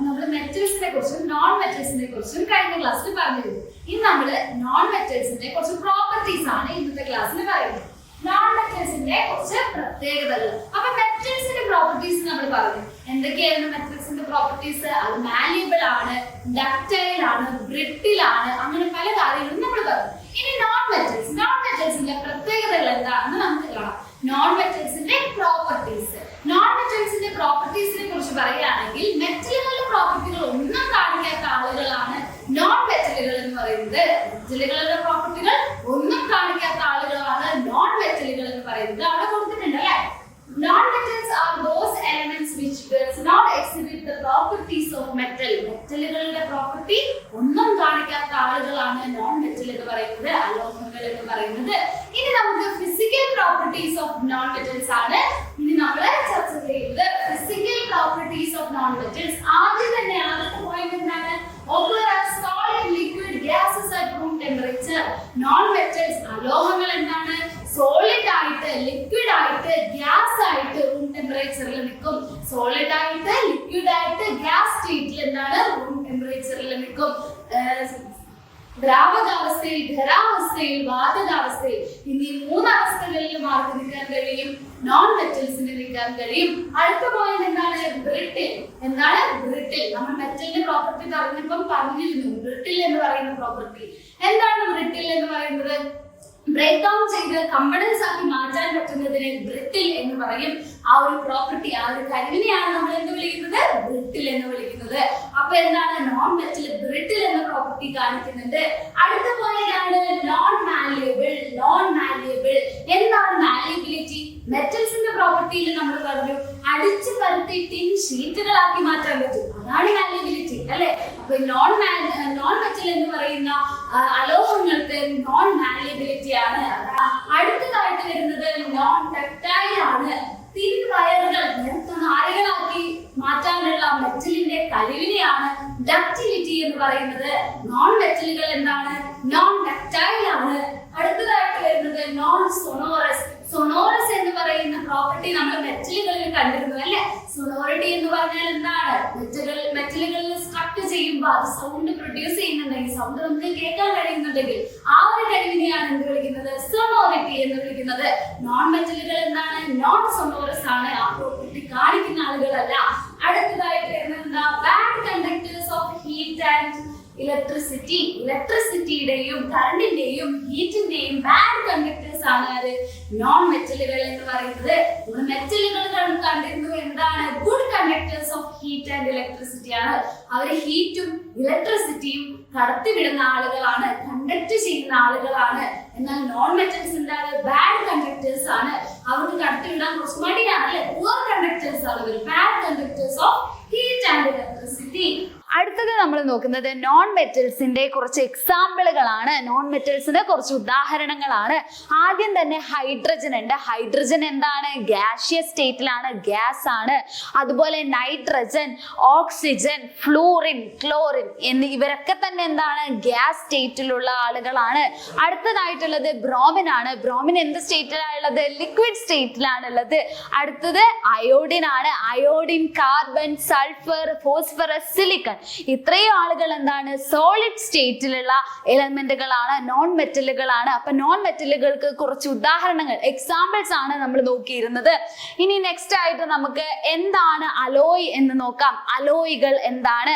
നമ്മൾ മെറ്റൽസിനെ കുറിച്ചും നോൺ മെറ്റൽസിനെ കുറിച്ചും കഴിഞ്ഞ ക്ലാസ്സിൽ പറഞ്ഞിരുന്നു. ഇനി നമ്മൾ നോൺ മെറ്റൽസിന്റെ കുറച്ച് പ്രോപ്പർട്ടീസ് ആണ് ഇന്നത്തെ ക്ലാസ്സിൽ പറയുന്നത്. നോൺ മെറ്റൽസിന്റെ കുറച്ച് പ്രത്യേകതകൾ. അപ്പൊ മെറ്റൽസിന്റെ പ്രോപ്പർട്ടീസ് നമ്മൾ പറഞ്ഞു. എന്തൊക്കെയായിരുന്നു മെറ്റൽസിന്റെ പ്രോപ്പർട്ടീസ്? അത് മാലിയബിൾ ആണ്, ഡക്റ്റൈൽ ആണ്, ബ്രിട്ടിൽ ആണ്, അങ്ങനെ പല കാര്യങ്ങളും നമ്മൾ പറഞ്ഞു. ഇനി നോൺ മെറ്റൽസിന്റെ പ്രത്യേകതകൾ എന്താണെന്ന് നമുക്ക് കാണാം. നോൺ മെറ്റൽസിന്റെ പ്രോപ്പർട്ടീസ്. നോൺ മെറ്റൽസിന്റെ പ്രോപ്പർട്ടീസിനെ കുറിച്ച് പറയുകയാണെങ്കിൽ മെറ്റലുകളുടെ പ്രോപ്പർട്ടികൾ ഒന്നും കാണിക്കാത്ത ആളുകളാണ് നോൺ മെറ്റലുകൾ എന്ന് പറയുന്നത്. മെറ്റലുകളുടെ പ്രോപ്പർട്ടികൾ ഒന്നും കാണിക്കാത്ത ആളുകളാണ് നോൺ മെറ്റലുകൾ എന്ന് പറയുന്നത്. അവിടെ കൊടുത്തിട്ടുണ്ട് അല്ലേ? Non-metals are those elements which does not exhibit the properties of metal. മെറ്റലുകളുടെ പ്രോപ്പർട്ടി ഒന്നും കാണിക്കാത്ത ആളുകളാണ് നോൺ മെറ്റൽ എന്ന് പറയുന്നത്, അലോഹങ്ങൾ എന്ന് പറയുന്നത്. ഇനി നമുക്ക് physical properties of non metals ആണ് ഇനി നമ്മൾ ചർച്ച ചെയ്യുന്നത്. Physical properties of non metals. ആദ്യം തന്നെ ആദ്യത്തെ പോയിന്റ് എന്താണ്? occur as solid, liquid, gases at room temperature. Non metals അലോഹങ്ങൾ എന്താണ്? സോളിഡ് ആയിട്ട്, ലിക്വിഡ് ആയിട്ട്, ഗ്യാസ് ആയിട്ട് റൂം ടെമ്പറേച്ചറിൽ നിൽക്കും. സോളിഡ് ആയിട്ട്, ലിക്വിഡ് ആയിട്ട്, ഗ്യാസ് സ്റ്റേറ്റിൽ എന്താണ്? റൂം ടെമ്പറേച്ചറിൽ നിൽക്കും. ദ്രാവകാവസ്ഥയിൽ, ഖരാവസ്ഥയിൽ, വാതകാവസ്ഥയിൽ എന്നീ മൂന്ന് അവസ്ഥകളിൽ മാർക്ക് നിൽക്കാൻ കഴിയും. നോൺ മെറ്റൽസിന് നിൽക്കാൻ കഴിയും. അടുത്ത പോയിന്റ് എന്താണ്? ബ്രിട്ടിൽ. എന്താണ് ബ്രിട്ടിൽ? നമ്മൾ മെറ്റലിന്റെ പ്രോപ്പർട്ടി പറഞ്ഞിരുന്നു. ബ്രിട്ടിൽ എന്ന് പറയുന്ന പ്രോപ്പർട്ടി എന്താണ്? ബ്രിട്ടിൽ എന്ന് പറയുന്നത് ബ്രേക്ക് ഡൗൺ ചെയ്ത് കമ്പണൻസ് ആക്കി മാറ്റാൻ പറ്റുന്നതിനെ ബ്രിട്ടിൽ എന്ന് പറയും. ആ ഒരു പ്രോപ്പർട്ടി, ആ ഒരു കഴിവിനെയാണ് നമ്മൾ എന്ത് വിളിക്കുന്നത്? ബ്രിട്ടിൽ എന്ന് വിളിക്കുന്നത്. അപ്പൊ എന്താണ്? നോൺ മെറ്റൽ ബ്രിട്ടിൽ എന്ന പ്രോപ്പർട്ടി കാണിക്കുന്നുണ്ട്. അടുത്ത പോയിന്റ് ആണ് നോൺ മാലിയബിൾ. നോൺ മാലിയബിൾ എന്താണ് മാലിയബിലിറ്റി? മെറ്റൽസിന്റെ പ്രോപ്പർട്ടിയിൽ നമ്മൾ പറഞ്ഞു അടിച്ചു പരത്തി ടിൻ ഷീറ്റുകളാക്കി മാറ്റാൻ പറ്റും. അതാണ് മാലിയബിലിറ്റി അല്ലെ? അപ്പൊ നോൺ മെറ്റൽ എന്ന് പറയുന്ന അലോഹങ്ങൾക്ക് നോൺ മാലിയബിലിറ്റി ആണ്. അടുത്തതായിട്ട് വരുന്നത് നോൺ ഡക്റ്റൈൽ ആണ്. തിൻ വയറുകൾ നാരുകളാക്കി മാറ്റാനുള്ള മെറ്റലിന്റെ കഴിവിനെയാണ് ഡക്റ്റിലിറ്റി എന്ന് പറയുന്നത്. നോൺ മെറ്റലുകൾ എന്താണ്? നോൺ ഡക്റ്റൈൽ ആണ്. അടുത്തതായിട്ട് വരുന്നത് നോൺ സൊണോറസ്. സൊണോറസ് എന്ന് പറയുന്ന പ്രോപ്പർട്ടി നമ്മൾ മെറ്റലുകളിൽ കണ്ടിരുന്നു അല്ലെ? സൊണോറിറ്റി എന്ന് പറഞ്ഞാൽ എന്താണ്? മെറ്റലുകളിൽ സ്ട്രക്ട് ചെയ്യുമ്പോൾ അത് സൗണ്ട് പ്രൊഡ്യൂസ് ചെയ്യുന്നുണ്ടെങ്കിൽ, സൗണ്ട് നമുക്ക് കേൾക്കാൻ കഴിയുന്നുണ്ടെങ്കിൽ ആ ഒരു കഴിവിനെയാണ് എന്ത് വിളിക്കുന്നത്? സൊണോറിറ്റി എന്ന് വിളിക്കുന്നത്. നോൺ മെറ്റലുകൾ എന്താണ്? നോൺ സൊണോറസ് ആണ്. ആ പ്രോപ്പർട്ടി കാണിക്കുന്ന ആളുകളല്ല. അടുത്തതായിട്ട് വരുന്നത് എന്താ? Bad conductors of heat and electricity. ഇലക്ട്രിസിറ്റിയുടെയും കറണ്ടിന്റെയും ഹീറ്റിന്റെയും ബാഡ് കണ്ടക്ടേഴ്സ് ആണ് ആര്? നോൺ മെറ്റലുകൾ എന്ന് പറയുന്നത്. നമ്മൾ മെറ്റലുകൾ കണ്ടിരുന്നു എന്താണ്? Good conductors of heat and electricity ആണ്. അവർ ഹീറ്റും ഇലക്ട്രിസിറ്റിയും കടത്തിവിടുന്ന ആളുകളാണ്, കണ്ടക്ട് ചെയ്യുന്ന ആളുകളാണ്. എന്നാൽ നോൺ മെറ്റൽസ് എന്താണ്? ബാഡ് കണ്ടക്ടേഴ്സ് ആണ്. അവർക്ക് കടത്തിവിടാൻ കുറച്ച് മടിയാണ് അല്ലെ? പുവർ കണ്ടക്ടേഴ്സ് ആണ് അവർ. Bad conductors of heat and electricity. അടുത്തത് നമ്മൾ നോക്കുന്നത് നോൺ മെറ്റൽസിന്റെ കുറച്ച് എക്സാമ്പിളുകളാണ്. നോൺ മെറ്റൽസിന്റെ കുറച്ച് ഉദാഹരണങ്ങളാണ്. ആദ്യം തന്നെ ഹൈഡ്രജൻ ഉണ്ട്. ഹൈഡ്രജൻ എന്താണ്? ഗ്യാഷ്യസ് സ്റ്റേറ്റിലാണ്, ഗ്യാസ് ആണ്. അതുപോലെ നൈട്രജൻ, ഓക്സിജൻ, ഫ്ലൂറിൻ, ക്ലോറിൻ ഇവരൊക്കെ തന്നെ എന്താണ്? ഗ്യാസ് സ്റ്റേറ്റിലുള്ള ആളുകളാണ്. അടുത്തതായിട്ടുള്ളത് ബ്രോമിൻ ആണ്. ബ്രോമിൻ എന്ത് സ്റ്റേറ്റിലാണുള്ളത്? ലിക്വിഡ് സ്റ്റേറ്റിലാണുള്ളത്. അടുത്തത് അയോഡിൻ ആണ്. Iodine, carbon, sulphur, phosphorus, silicon ഇത്രയും ആളുകൾ എന്താണ്? സോളിഡ് സ്റ്റേറ്റിലുള്ള എലമെന്റുകളാണ്, നോൺ മെറ്റലുകളാണ്. അപ്പൊ നോൺ മെറ്റലുകൾക്ക് കുറച്ച് ഉദാഹരണങ്ങൾ, എക്സാമ്പിൾസ് ആണ് നമ്മൾ നോക്കിയിരുന്നത്. ഇനി നെക്സ്റ്റ് ആയിട്ട് നമുക്ക് എന്താണ് അലോയ് എന്ന് നോക്കാം. അലോയ്കൾ എന്താണ്?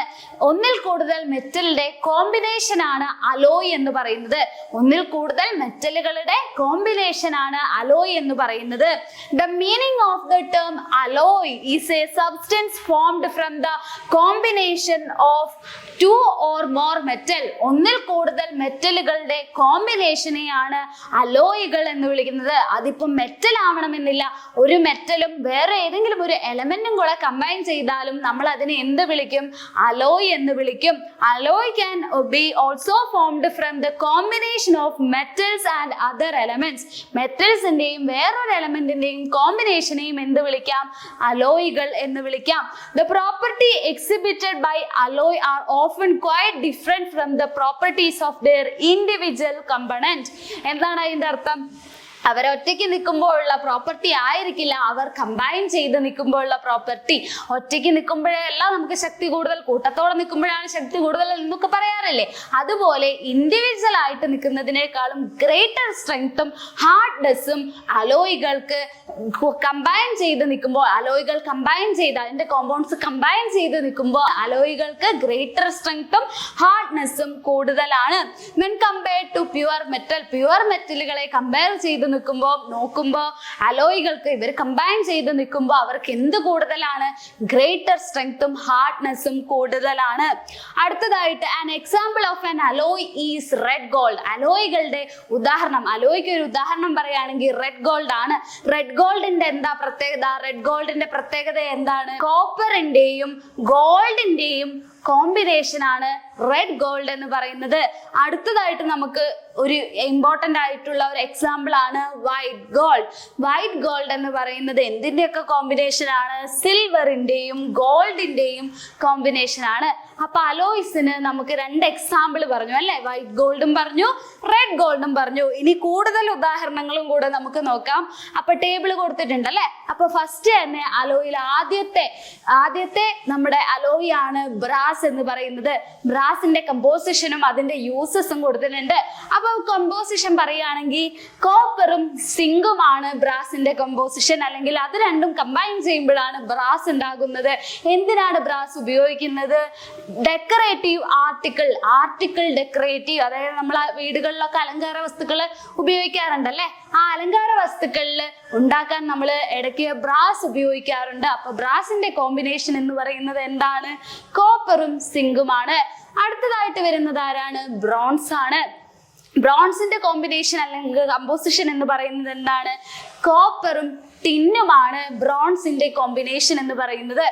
ഒന്നിൽ കൂടുതൽ മെറ്റലിന്റെ കോമ്പിനേഷൻ ആണ് അലോയ് എന്ന് പറയുന്നത്. ഒന്നിൽ കൂടുതൽ മെറ്റലുകളുടെ കോമ്പിനേഷൻ ആണ് അലോയ് എന്ന് പറയുന്നത്. The meaning of the term alloy is a substance formed from the combination of two or more metal. ഒന്നിൽ കൂടുതൽ മെറ്റലുകളുടെ കോമ്പിനേഷനെയാണ് അലോയികൾ എന്ന് വിളിക്കുന്നത്. അതിപ്പം മെറ്റൽ ആവണമെന്നില്ല. ഒരു മെറ്റലും വേറെ ഏതെങ്കിലും ഒരു എലമെന്റും കൂടെ കമ്പൈൻ ചെയ്താലും നമ്മൾ അതിനെ എന്ത് വിളിക്കും? അലോയ് എന്ന് വിളിക്കും. Alloy can be also formed from the combination of metals and other elements. മെറ്റൽസിന്റെയും വേറൊരു എലമെന്റിന്റെയും കോമ്പിനേഷനെയും എന്ത് വിളിക്കാം? അലോയികൾ എന്ന് വിളിക്കാം. The property exhibited by alloy are often quite different from the properties of their individual component. എന്താണ് അതിന്റെ അർത്ഥം? അവർ ഒറ്റയ്ക്ക് നിൽക്കുമ്പോഴുള്ള പ്രോപ്പർട്ടി ആയിരിക്കില്ല അവർ കമ്പൈൻ ചെയ്ത് നിൽക്കുമ്പോഴുള്ള പ്രോപ്പർട്ടി. ഒറ്റയ്ക്ക് നിൽക്കുമ്പോഴല്ല നമുക്ക് ശക്തി കൂടുതൽ, കൂട്ടത്തോടെ നിൽക്കുമ്പോഴാണ് ശക്തി കൂടുതൽ എന്നൊക്കെ പറയാറില്ലേ. അതുപോലെ ഇൻഡിവിജ്വൽ ആയിട്ട് നിൽക്കുന്നതിനേക്കാളും ഗ്രേറ്റർ സ്ട്രെങ്ത്തും ഹാർഡ്നെസ്സും അലോയികൾക്ക് കമ്പൈൻ ചെയ്ത് നിൽക്കുമ്പോൾ, അലോയികൾ കമ്പൈൻ ചെയ്ത് അതിന്റെ കോമ്പൗണ്ട്സ് കമ്പൈൻ ചെയ്ത് നിൽക്കുമ്പോൾ അലോയികൾക്ക് ഗ്രേറ്റർ സ്ട്രെങ്ത്തും ഹാർഡ്നെസ്സും കൂടുതലാണ്. When compared to pure metal, pure മെറ്റലുകളെ കമ്പയർ ചെയ്ത് നോക്കുമ്പോൾ അലോയികൾക്ക് ഇവർ കമ്പൈൻ ചെയ്ത് നിൽക്കുമ്പോൾ അവർക്ക് എന്ത് കൂടുതലാണ്? ഗ്രേറ്റർ സ്ട്രെങ്ത്തും ഹാർഡ്നെസ്സും കൂടുതലാണ്. അടുത്തതായിട്ട് an example of an alloy is red gold. അലോയികളുടെ ഉദാഹരണം, അലോയ്ക്ക് ഒരു ഉദാഹരണം പറയുകയാണെങ്കിൽ റെഡ് ഗോൾഡ് ആണ്. റെഡ് ഗോൾഡിന്റെ എന്താ പ്രത്യേകത? റെഡ് ഗോൾഡിന്റെ പ്രത്യേകത എന്താണ്? കോപ്പറിന്റെയും ഗോൾഡിന്റെയും കോമ്പിനേഷൻ ആണ് റെഡ് ഗോൾഡ് എന്ന് പറയുന്നത്. അടുത്തതായിട്ട് നമുക്ക് ഒരു ഇമ്പോർട്ടന്റ് ആയിട്ടുള്ള ഒരു എക്സാമ്പിൾ ആണ് വൈറ്റ് ഗോൾഡ്. വൈറ്റ് ഗോൾഡ് എന്ന് പറയുന്നത് എന്തിന്റെയൊക്കെ കോമ്പിനേഷൻ ആണ്? സിൽവറിന്റെയും ഗോൾഡിന്റെയും കോമ്പിനേഷൻ ആണ്. അപ്പൊ അലോയ്സിന് നമുക്ക് 2 എക്സാമ്പിൾ പറഞ്ഞു അല്ലെ, വൈറ്റ് ഗോൾഡും പറഞ്ഞു റെഡ് ഗോൾഡും പറഞ്ഞു. ഇനി കൂടുതൽ ഉദാഹരണങ്ങളും കൂടെ നമുക്ക് നോക്കാം. അപ്പൊ ടേബിൾ കൊടുത്തിട്ടുണ്ട് അല്ലെ. അപ്പൊ ഫസ്റ്റ് തന്നെ അലോയിൽ ആദ്യത്തെ നമ്മുടെ അലോയ് ആണ് ബ്രാസ് എന്ന് പറയുന്നത്. ബ്രാസിന്റെ കമ്പോസിഷനും അതിന്റെ യൂസസും കൊടുത്തിട്ടുണ്ട്. അപ്പൊ കമ്പോസിഷൻ പറയുകയാണെങ്കിൽ കോപ്പറും സിങ്കുമാണ് ബ്രാസിന്റെ കമ്പോസിഷൻ, അല്ലെങ്കിൽ അത് രണ്ടും കമ്പൈൻ ചെയ്യുമ്പോഴാണ് ബ്രാസ് ഉണ്ടാകുന്നത്. എന്തിനാണ് ബ്രാസ് ഉപയോഗിക്കുന്നത്? ഡെക്കറേറ്റീവ് ആർട്ടിക്കിൾ ഡെക്കറേറ്റീവ്, അതായത് നമ്മൾ വീടുകളിലൊക്കെ അലങ്കാര വസ്തുക്കൾ ഉപയോഗിക്കാറുണ്ടല്ലേ. ആ അലങ്കാര വസ്തുക്കളിൽ ഉണ്ടാക്കാൻ നമ്മൾ ഇടയ്ക്ക് ബ്രാസ് ഉപയോഗിക്കാറുണ്ട്. അപ്പൊ ബ്രാസിന്റെ കോമ്പിനേഷൻ എന്ന് പറയുന്നത് എന്താണ്? കോപ്പറും സിങ്കുമാണ്. അടുത്തതായിട്ട് വരുന്നത് ആരാണ്? ബ്രോൺസ് ആണ്. ബ്രോൺസിന്റെ കോമ്പിനേഷൻ അല്ലെങ്കിൽ കമ്പോസിഷൻ എന്ന് പറയുന്നത് എന്താണ്? കോപ്പറും ടിന്നുമാണ് ബ്രോൺസിന്റെ കോമ്പിനേഷൻ എന്ന് പറയുന്നത്.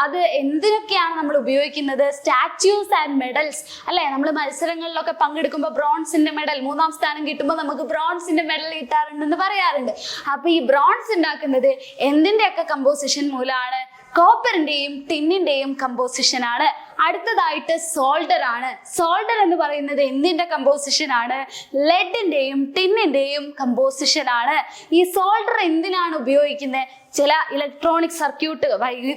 അത് എന്തിനൊക്കെയാണ് നമ്മൾ ഉപയോഗിക്കുന്നത്? സ്റ്റാച്യൂസ് ആൻഡ് മെഡൽസ് അല്ലെ. നമ്മൾ മത്സരങ്ങളിലൊക്കെ പങ്കെടുക്കുമ്പോൾ ബ്രോൺസിന്റെ മെഡൽ, 3ാം സ്ഥാനം കിട്ടുമ്പോൾ നമുക്ക് ബ്രോൺസിന്റെ മെഡൽ കിട്ടാറുണ്ടെന്ന് പറയാറുണ്ട്. അപ്പൊ ഈ ബ്രോൺസ് ഉണ്ടാക്കുന്നത് എന്തിന്റെയൊക്കെ കമ്പോസിഷൻ മൂലമാണ്? കോപ്പറിന്റെയും ടിന്നിന്റെയും കമ്പോസിഷൻ ആണ്. അടുത്തതായിട്ട് സോൾഡർ ആണ്. സോൾഡർ എന്ന് പറയുന്നത് എന്തിന്റെ കമ്പോസിഷൻ ആണ്? ലെഡിന്റെയും ടിന്നിന്റെയും കമ്പോസിഷൻ ആണ്. ഈ സോൾഡർ എന്തിനാണ് ഉപയോഗിക്കുന്നത്? ചില ഇലക്ട്രോണിക് സർക്യൂട്ട്,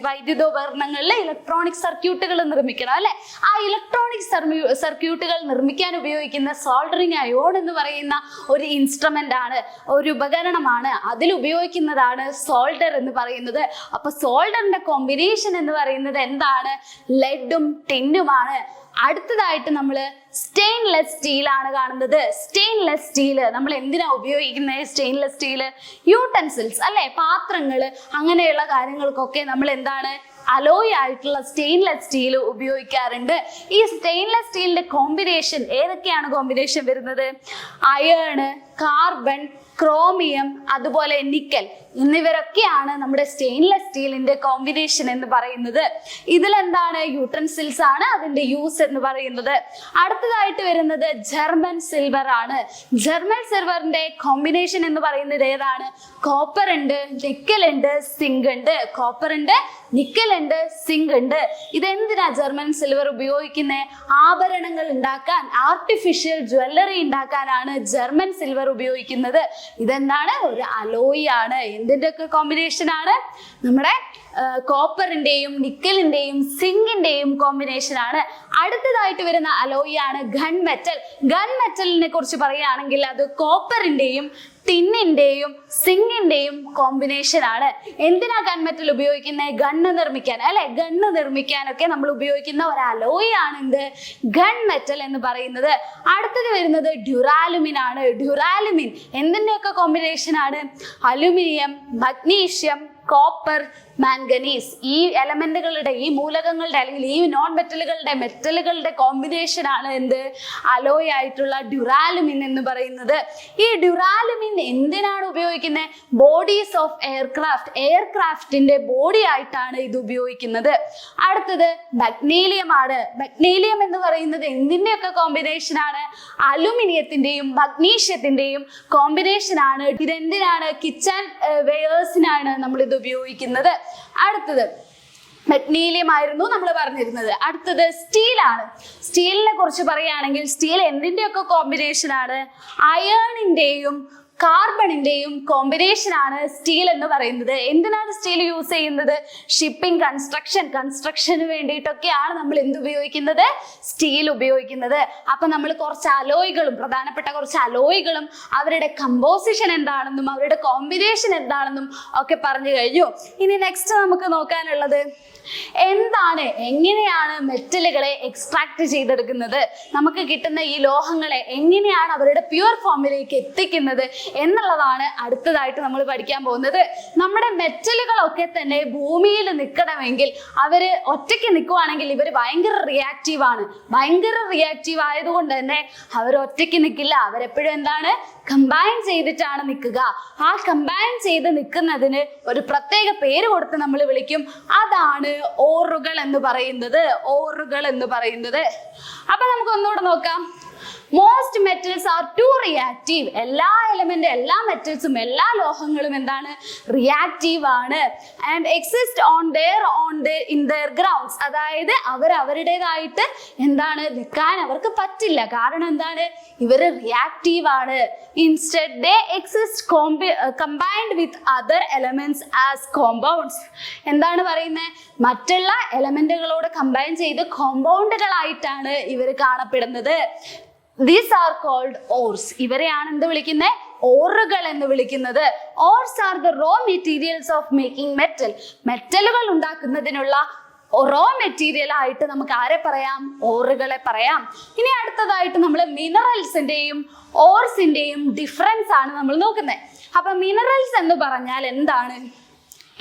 വൈദ്യുതോപകരണങ്ങളിലെ ഇലക്ട്രോണിക് സർക്യൂട്ടുകൾ നിർമ്മിക്കണം അല്ലെ. ആ ഇലക്ട്രോണിക് സർക്യൂട്ടുകൾ നിർമ്മിക്കാൻ ഉപയോഗിക്കുന്ന സോൾഡറിങ് അയോൺ എന്ന് പറയുന്ന ഒരു ഇൻസ്ട്രുമെന്റ് ആണ്, ഒരു ഉപകരണമാണ്. അതിൽ ഉപയോഗിക്കുന്നതാണ് സോൾഡർ എന്ന് പറയുന്നത്. അപ്പൊ സോൾഡറിന്റെ കോമ്പിനേഷൻ എന്ന് പറയുന്നത് എന്താണ്? ലെഡും ടിന്നുമാണ്. അടുത്തതായിട്ട് നമ്മൾ സ്റ്റെയിൻലെസ് സ്റ്റീൽ ആണ് കാണുന്നത്. സ്റ്റെയിൻലെസ് സ്റ്റീൽ നമ്മൾ എന്തിനാ ഉപയോഗിക്കുന്നത്? സ്റ്റെയിൻലെസ് സ്റ്റീല് യൂട്ടൻസിൽസ് അല്ലെ, പാത്രങ്ങള് അങ്ങനെയുള്ള കാര്യങ്ങൾക്കൊക്കെ നമ്മൾ എന്താണ്? അലോയ് ആയിട്ടുള്ള സ്റ്റെയിൻലെസ് സ്റ്റീൽ ഉപയോഗിക്കാറുണ്ട്. ഈ സ്റ്റെയിൻലെസ് സ്റ്റീലിന്റെ കോമ്പിനേഷൻ ഏതൊക്കെയാണ് കോമ്പിനേഷൻ വരുന്നത്? അയേണ്, കാർബൺ, ക്രോമിയം, അതുപോലെ നിക്കൽ എന്നിവരൊക്കെയാണ് നമ്മുടെ സ്റ്റെയിൻലെസ് സ്റ്റീലിന്റെ കോമ്പിനേഷൻ എന്ന് പറയുന്നത്. ഇതിലെന്താണ്? യൂട്ടൻസിൽസ് ആണ് അതിന്റെ യൂസ് എന്ന് പറയുന്നത്. അടുത്തതായിട്ട് വരുന്നത് ജർമ്മൻ സിൽവർ ആണ്. ജർമ്മൻ സിൽവറിന്റെ കോമ്പിനേഷൻ എന്ന് പറയുന്നത് ഏതാണ്? കോപ്പർ ഉണ്ട്, നിക്കൽ ഉണ്ട്, സിങ്ക് ഉണ്ട്. കോപ്പർ ഉണ്ട്, നിക്കൽ ഉണ്ട്, സിങ്ക് ഉണ്ട്. ഇതെന്തിനാ ജർമ്മൻ സിൽവർ ഉപയോഗിക്കുന്നത്? ആഭരണങ്ങൾ ഉണ്ടാക്കാൻ, ആർട്ടിഫിഷ്യൽ ജ്വല്ലറി ഉണ്ടാക്കാനാണ് ജർമ്മൻ സിൽവർ ഉപയോഗിക്കുന്നത്. ഇതെന്താണ്? ഒരു അലോയ് ആണ്. എന്തിന്റെ ഒക്കെ കോമ്പിനേഷൻ ആണ്? നമ്മുടെ കോപ്പറിന്റെയും നിക്കലിന്റെയും സിങ്കിന്റെയും കോമ്പിനേഷൻ ആണ്. അടുത്തതായിട്ട് വരുന്ന അലോയ് ആണ് ഗൺ മെറ്റൽ. ഗൺ മെറ്റലിനെ കുറിച്ച് പറയുകയാണെങ്കിൽ അത് കോപ്പറിന്റെയും ടിന്നിന്റെയും സിങ്കിന്റെയും കോമ്പിനേഷൻ ആണ്. എന്തിനാ ഗൺ മെറ്റൽ ഉപയോഗിക്കുന്നത്? ഗണ്ണ് നിർമ്മിക്കാൻ അല്ലെ. ഗണ്ണ് നിർമ്മിക്കാനൊക്കെ നമ്മൾ ഉപയോഗിക്കുന്ന ഒരു അലോയ് ആണ് എന്ത്? ഗൺ മെറ്റൽ എന്ന് പറയുന്നത്. അടുത്തത് വരുന്നത് ഡ്യൂറാലുമിൻ ആണ്. ഡ്യൂറാലുമിൻ എന്തിന്റെയൊക്കെ കോമ്പിനേഷൻ ആണ്? Aluminium, magnesium, copper, manganese. ഈ എലമെന്റുകളുടെ, ഈ മൂലകങ്ങളുടെ അല്ലെങ്കിൽ ഈ നോൺ മെറ്റലുകളുടെ കോമ്പിനേഷൻ ആണ് എന്ത്? അലോയ് ആയിട്ടുള്ള ഡ്യൂറാലുമിൻ എന്ന് പറയുന്നത്. ഈ ഡ്യൂറാലുമിൻ എന്തിനാണ് ഉപയോഗിക്കുന്നത്? ബോഡീസ് ഓഫ് എയർക്രാഫ്റ്റിന്റെ ബോഡി ആയിട്ടാണ് ഇത് ഉപയോഗിക്കുന്നത്. അടുത്തത് മഗ്നീലിയം ആണ്. മഗ്നീലിയം എന്ന് പറയുന്നത് എന്തിന്റെയൊക്കെ കോമ്പിനേഷൻ ആണ്? അലുമിനിയത്തിന്റെയും മഗ്നീഷ്യത്തിന്റെയും കോമ്പിനേഷൻ ആണ്. ഇതെന്തിനാണ്? കിച്ചൺ വെയേഴ്സിനാണ് നമ്മൾ ഇത് ഉപയോഗിക്കുന്നത്. അടുത്തത് മഗ്നീലിയം ആയിരുന്നു നമ്മൾ പറഞ്ഞിരുന്നത്. അടുത്തത് സ്റ്റീൽ ആണ്. സ്റ്റീലിനെ കുറിച്ച് പറയുകയാണെങ്കിൽ സ്റ്റീൽ എന്തിന്റെയൊക്കെ കോമ്പിനേഷൻ ആണ്? അയേണിന്റെയും കാർബണിന്റെയും കോമ്പിനേഷൻ ആണ് സ്റ്റീൽ എന്ന് പറയുന്നത്. എന്തിനാണ് സ്റ്റീൽ യൂസ് ചെയ്യുന്നത്? ഷിപ്പിംഗ്, കൺസ്ട്രക്ഷന് വേണ്ടിയിട്ടൊക്കെയാണ് നമ്മൾ എന്ത് ഉപയോഗിക്കുന്നത്? സ്റ്റീൽ ഉപയോഗിക്കുന്നത്. അപ്പൊ നമ്മൾ കുറച്ച് അലോയ്കളും, പ്രധാനപ്പെട്ട കുറച്ച് അലോയ്കളും അവരുടെ കമ്പോസിഷൻ എന്താണെന്നും അവരുടെ കോമ്പിനേഷൻ എന്താണെന്നും ഒക്കെ പറഞ്ഞു കഴിഞ്ഞു. ഇനി നെക്സ്റ്റ് നമുക്ക് നോക്കാനുള്ളത് എങ്ങനെയാണ് മെറ്റലുകളെ എക്സ്ട്രാക്ട് ചെയ്തെടുക്കുന്നത്, നമുക്ക് കിട്ടുന്ന ഈ ലോഹങ്ങളെ എങ്ങനെയാണ് അവരുടെ പ്യുവർ ഫോമിലേക്ക് എത്തിക്കുന്നത് എന്നുള്ളതാണ് അടുത്തതായിട്ട് നമ്മൾ പഠിക്കാൻ പോകുന്നത്. നമ്മുടെ മെറ്റലുകളൊക്കെ തന്നെ ഭൂമിയിൽ നിൽക്കണമെങ്കിൽ അവര് ഒറ്റയ്ക്ക് നിൽക്കുവാണെങ്കിൽ ഇവർ ഭയങ്കര റിയാക്റ്റീവ് ആയതുകൊണ്ട് തന്നെ അവർ ഒറ്റയ്ക്ക് നിൽക്കില്ല. അവരെപ്പോഴും എന്താണ്? കമ്പൈൻ ചെയ്തിട്ടാണ് നിൽക്കുക. ആ കമ്പൈൻ ചെയ്ത് നിൽക്കുന്നതിന് ഒരു പ്രത്യേക പേര് കൊടുത്ത് നമ്മൾ വിളിക്കും. അതാണ് ഓറുകൾ എന്ന് പറയുന്നത്. അപ്പൊ നമുക്ക് ഒന്നുകൂടെ നോക്കാം. Most metals are too reactive. എല്ലാ മെറ്റൽസും എല്ലാ ലോഹങ്ങളും എന്താണ്? റിയാക്റ്റീവ് ആണ്. And exist in their grounds. അതായത് അവരുടേതായിട്ട് എന്താണ്? നിൽക്കാൻ അവർക്ക് പറ്റില്ല. കാരണം എന്താണ്? ഇവര് റിയാക്റ്റീവ് ആണ്. Instead they exist combined with other elements as compounds. എന്താണ് പറയുന്നത്? മറ്റുള്ള എലമെന്റുകളോട് കമ്പൈൻ ചെയ്ത് കോമ്പൗണ്ടുകളായിട്ടാണ് ഇവർ കാണപ്പെടുന്നത്. These are called ores. ഇവരെയാണ് എന്ത് വിളിക്കുന്നത്? ഓറുകൾ എന്ന് വിളിക്കുന്നത്. Ores are the raw materials of making metal. മെറ്റലുകൾ ഉണ്ടാക്കുന്നതിനുള്ള റോ മെറ്റീരിയൽ ആയിട്ട് നമുക്ക് ആരെ പറയാം? ഓറുകളെ പറയാം. ഇനി അടുത്തതായിട്ട് നമ്മൾ മിനറൽസിന്റെയും ഓർസിന്റെയും ഡിഫറൻസ് ആണ് നമ്മൾ നോക്കുന്നത്. അപ്പൊ മിനറൽസ് എന്ന് പറഞ്ഞാൽ എന്താണ്?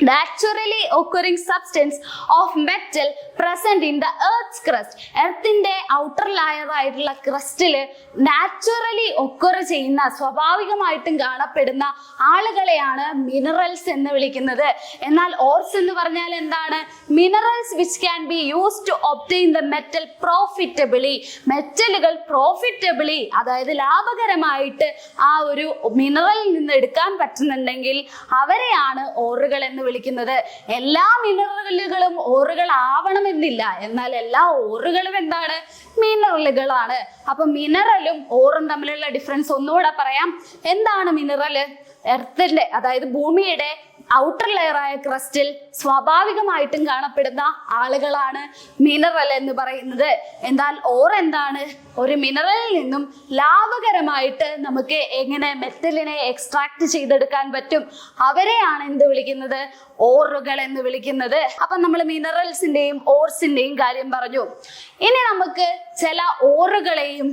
naturally occurring substance of metal present in the earth's crust. എർത്തിന്റെ ഔട്ടർ ലെയർ ആയിട്ടുള്ള ക്രസ്റ്റില് നാച്ചുറലി ഒക്കർ ചെയ്യുന്ന, സ്വാഭാവികമായിട്ടും കാണപ്പെടുന്ന ആളുകളെയാണ് മിനറൽസ് എന്ന് വിളിക്കുന്നത്. എന്നാൽ ഓർസ് എന്ന് പറഞ്ഞാൽ എന്താണ്? Minerals which can be use to obtain the metal profitably. മെറ്റലുകൾ പ്രോഫിറ്റബിളി, അതായത് ലാഭകരമായിട്ട് ആ ഒരു മിനറലിൽ നിന്ന് എടുക്കാൻ പറ്റുന്നുണ്ടെങ്കിൽ അവരെയാണ് ഓറുകൾ എന്ന് വിളിക്കുന്നത്. എല്ലാ മിനറലുകളും ഓറുകൾ ആവണമെന്നില്ല, എന്നാൽ എല്ലാ ഓറുകളും എന്താണ്? മിനറലുകളാണ്. അപ്പൊ മിനറലും ഓറും തമ്മിലുള്ള ഡിഫറൻസ് ഒന്നുകൂടെ പറയാം. എന്താണ് മിനറൽ? എർത്തിന്റെ, അതായത് ഭൂമിയുടെ ഔട്ടർ ലെയറായ ക്രസ്റ്റിൽ സ്വാഭാവികമായിട്ടും കാണപ്പെടുന്ന ആളുകളാണ് മിനറൽ എന്ന് പറയുന്നത്. എന്നാൽ ഓർ എന്താണ്? ഒരു മിനറലിൽ നിന്നും ലാഭകരമായിട്ട് നമുക്ക് എങ്ങനെ മെറ്റലിനെ എക്സ്ട്രാക്ട് ചെയ്തെടുക്കാൻ പറ്റും, അവരെയാണ് എന്ത് വിളിക്കുന്നത്? ഓറുകൾ എന്ന് വിളിക്കുന്നത്. അപ്പൊ നമ്മൾ മിനറൽസിന്റെയും ഓർസിന്റെയും കാര്യം പറഞ്ഞു. ഇനി നമുക്ക് ചില ഓറുകളെയും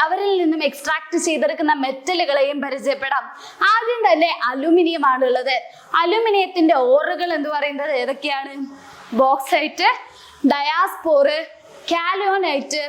അവരിൽ നിന്നും എക്സ്ട്രാക്ട് ചെയ്തെടുക്കുന്ന മെറ്റലുകളെയും പരിചയപ്പെടാം. ആദ്യം തന്നെ അലുമിനിയം ആണുള്ളത്. അലുമിനിയത്തിന്റെ ഓറുകൾ എന്ന് പറയുന്നത് ഏതൊക്കെയാണ്? ബോക്സൈറ്റ്, ഡയാസ്പോറ്, കാലോനൈറ്റ്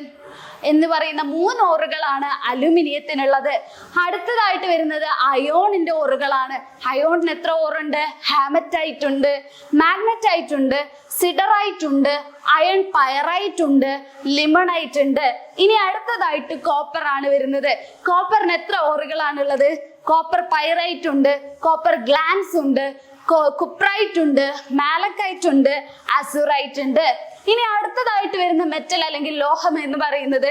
എന്ന് പറയുന്ന 3 ഓറുകളാണ് അലുമിനിയത്തിനുള്ളത്. അടുത്തതായിട്ട് വരുന്നത് അയോണിന്റെ ഓറുകളാണ്. അയോണിന് എത്ര ഓറുണ്ട്? ഹാമറ്റൈറ്റ് ഉണ്ട്, മാഗ്നറ്റൈറ്റ് ഉണ്ട്, സിഡറൈറ്റ് ഉണ്ട്, അയൺ പൈറൈറ്റ് ഉണ്ട്, ലിമണൈറ്റ് ഉണ്ട്. ഇനി അടുത്തതായിട്ട് കോപ്പർ ആണ് വരുന്നത്. കോപ്പറിന് എത്ര ഓറുകളാണുള്ളത്? കോപ്പർ പൈറൈറ്റ് ഉണ്ട്, കോപ്പർ ഗ്ലാൻസ് ഉണ്ട്, കുപ്രൈറ്റ് ഉണ്ട്, മാലക്കൈറ്റ് ഉണ്ട്, അസുറൈറ്റ് ഉണ്ട്. ഇനി അടുത്തതായിട്ട് വരുന്ന മെറ്റൽ അല്ലെങ്കിൽ ലോഹം എന്ന് പറയുന്നത്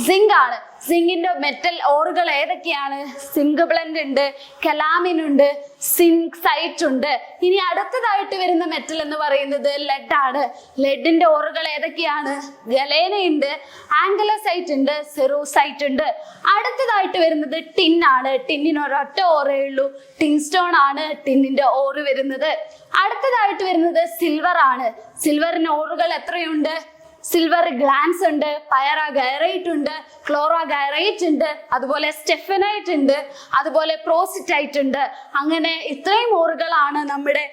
സിങ്ക് ആണ്. സിങ്കിന്റെ മെറ്റൽ ഓറുകൾ ഏതൊക്കെയാണ്? സിങ്ക് ബ്ലെൻഡ് ഉണ്ട്, കലാമിൻ ഉണ്ട്, സിങ്ക് സൈറ്റ് ഉണ്ട്. ഇനി അടുത്തതായിട്ട് വരുന്ന മെറ്റൽ എന്ന് പറയുന്നത് ലെഡ് ആണ്. ലെഡിന്റെ ഓറുകൾ ഏതൊക്കെയാണ്? ഗലേന ഉണ്ട്, ആംഗലസൈറ്റ് ഉണ്ട്, സെറൂസൈറ്റ് ഉണ്ട്. അടുത്തതായിട്ട് വരുന്നത് ടിൻ ആണ്. ടിന്നിന് ഒരൊറ്റ ഓറേ ഉള്ളൂ, ടിൻസ്റ്റോൺ ആണ് ടിന്നിന്റെ ഓറ് വരുന്നത്. അടുത്തതായിട്ട് വരുന്നത് സിൽവർ ആണ്. സിൽവറിന് ഓറുകൾ എത്രയുണ്ട്? സിൽവർ ഗ്ലാൻസ് ഉണ്ട്, പൈറാഗൈറൈറ്റ് ഉണ്ട്, ക്ലോറാഗൈറൈറ്റ് ഉണ്ട്, അതുപോലെ സ്റ്റെഫനൈറ്റ് ഉണ്ട്, അതുപോലെ പ്രോസിറ്റൈറ്റ് ഉണ്ട്. അങ്ങനെ ഇത്രയും ഓറുകളാണ് നമ്മുടെ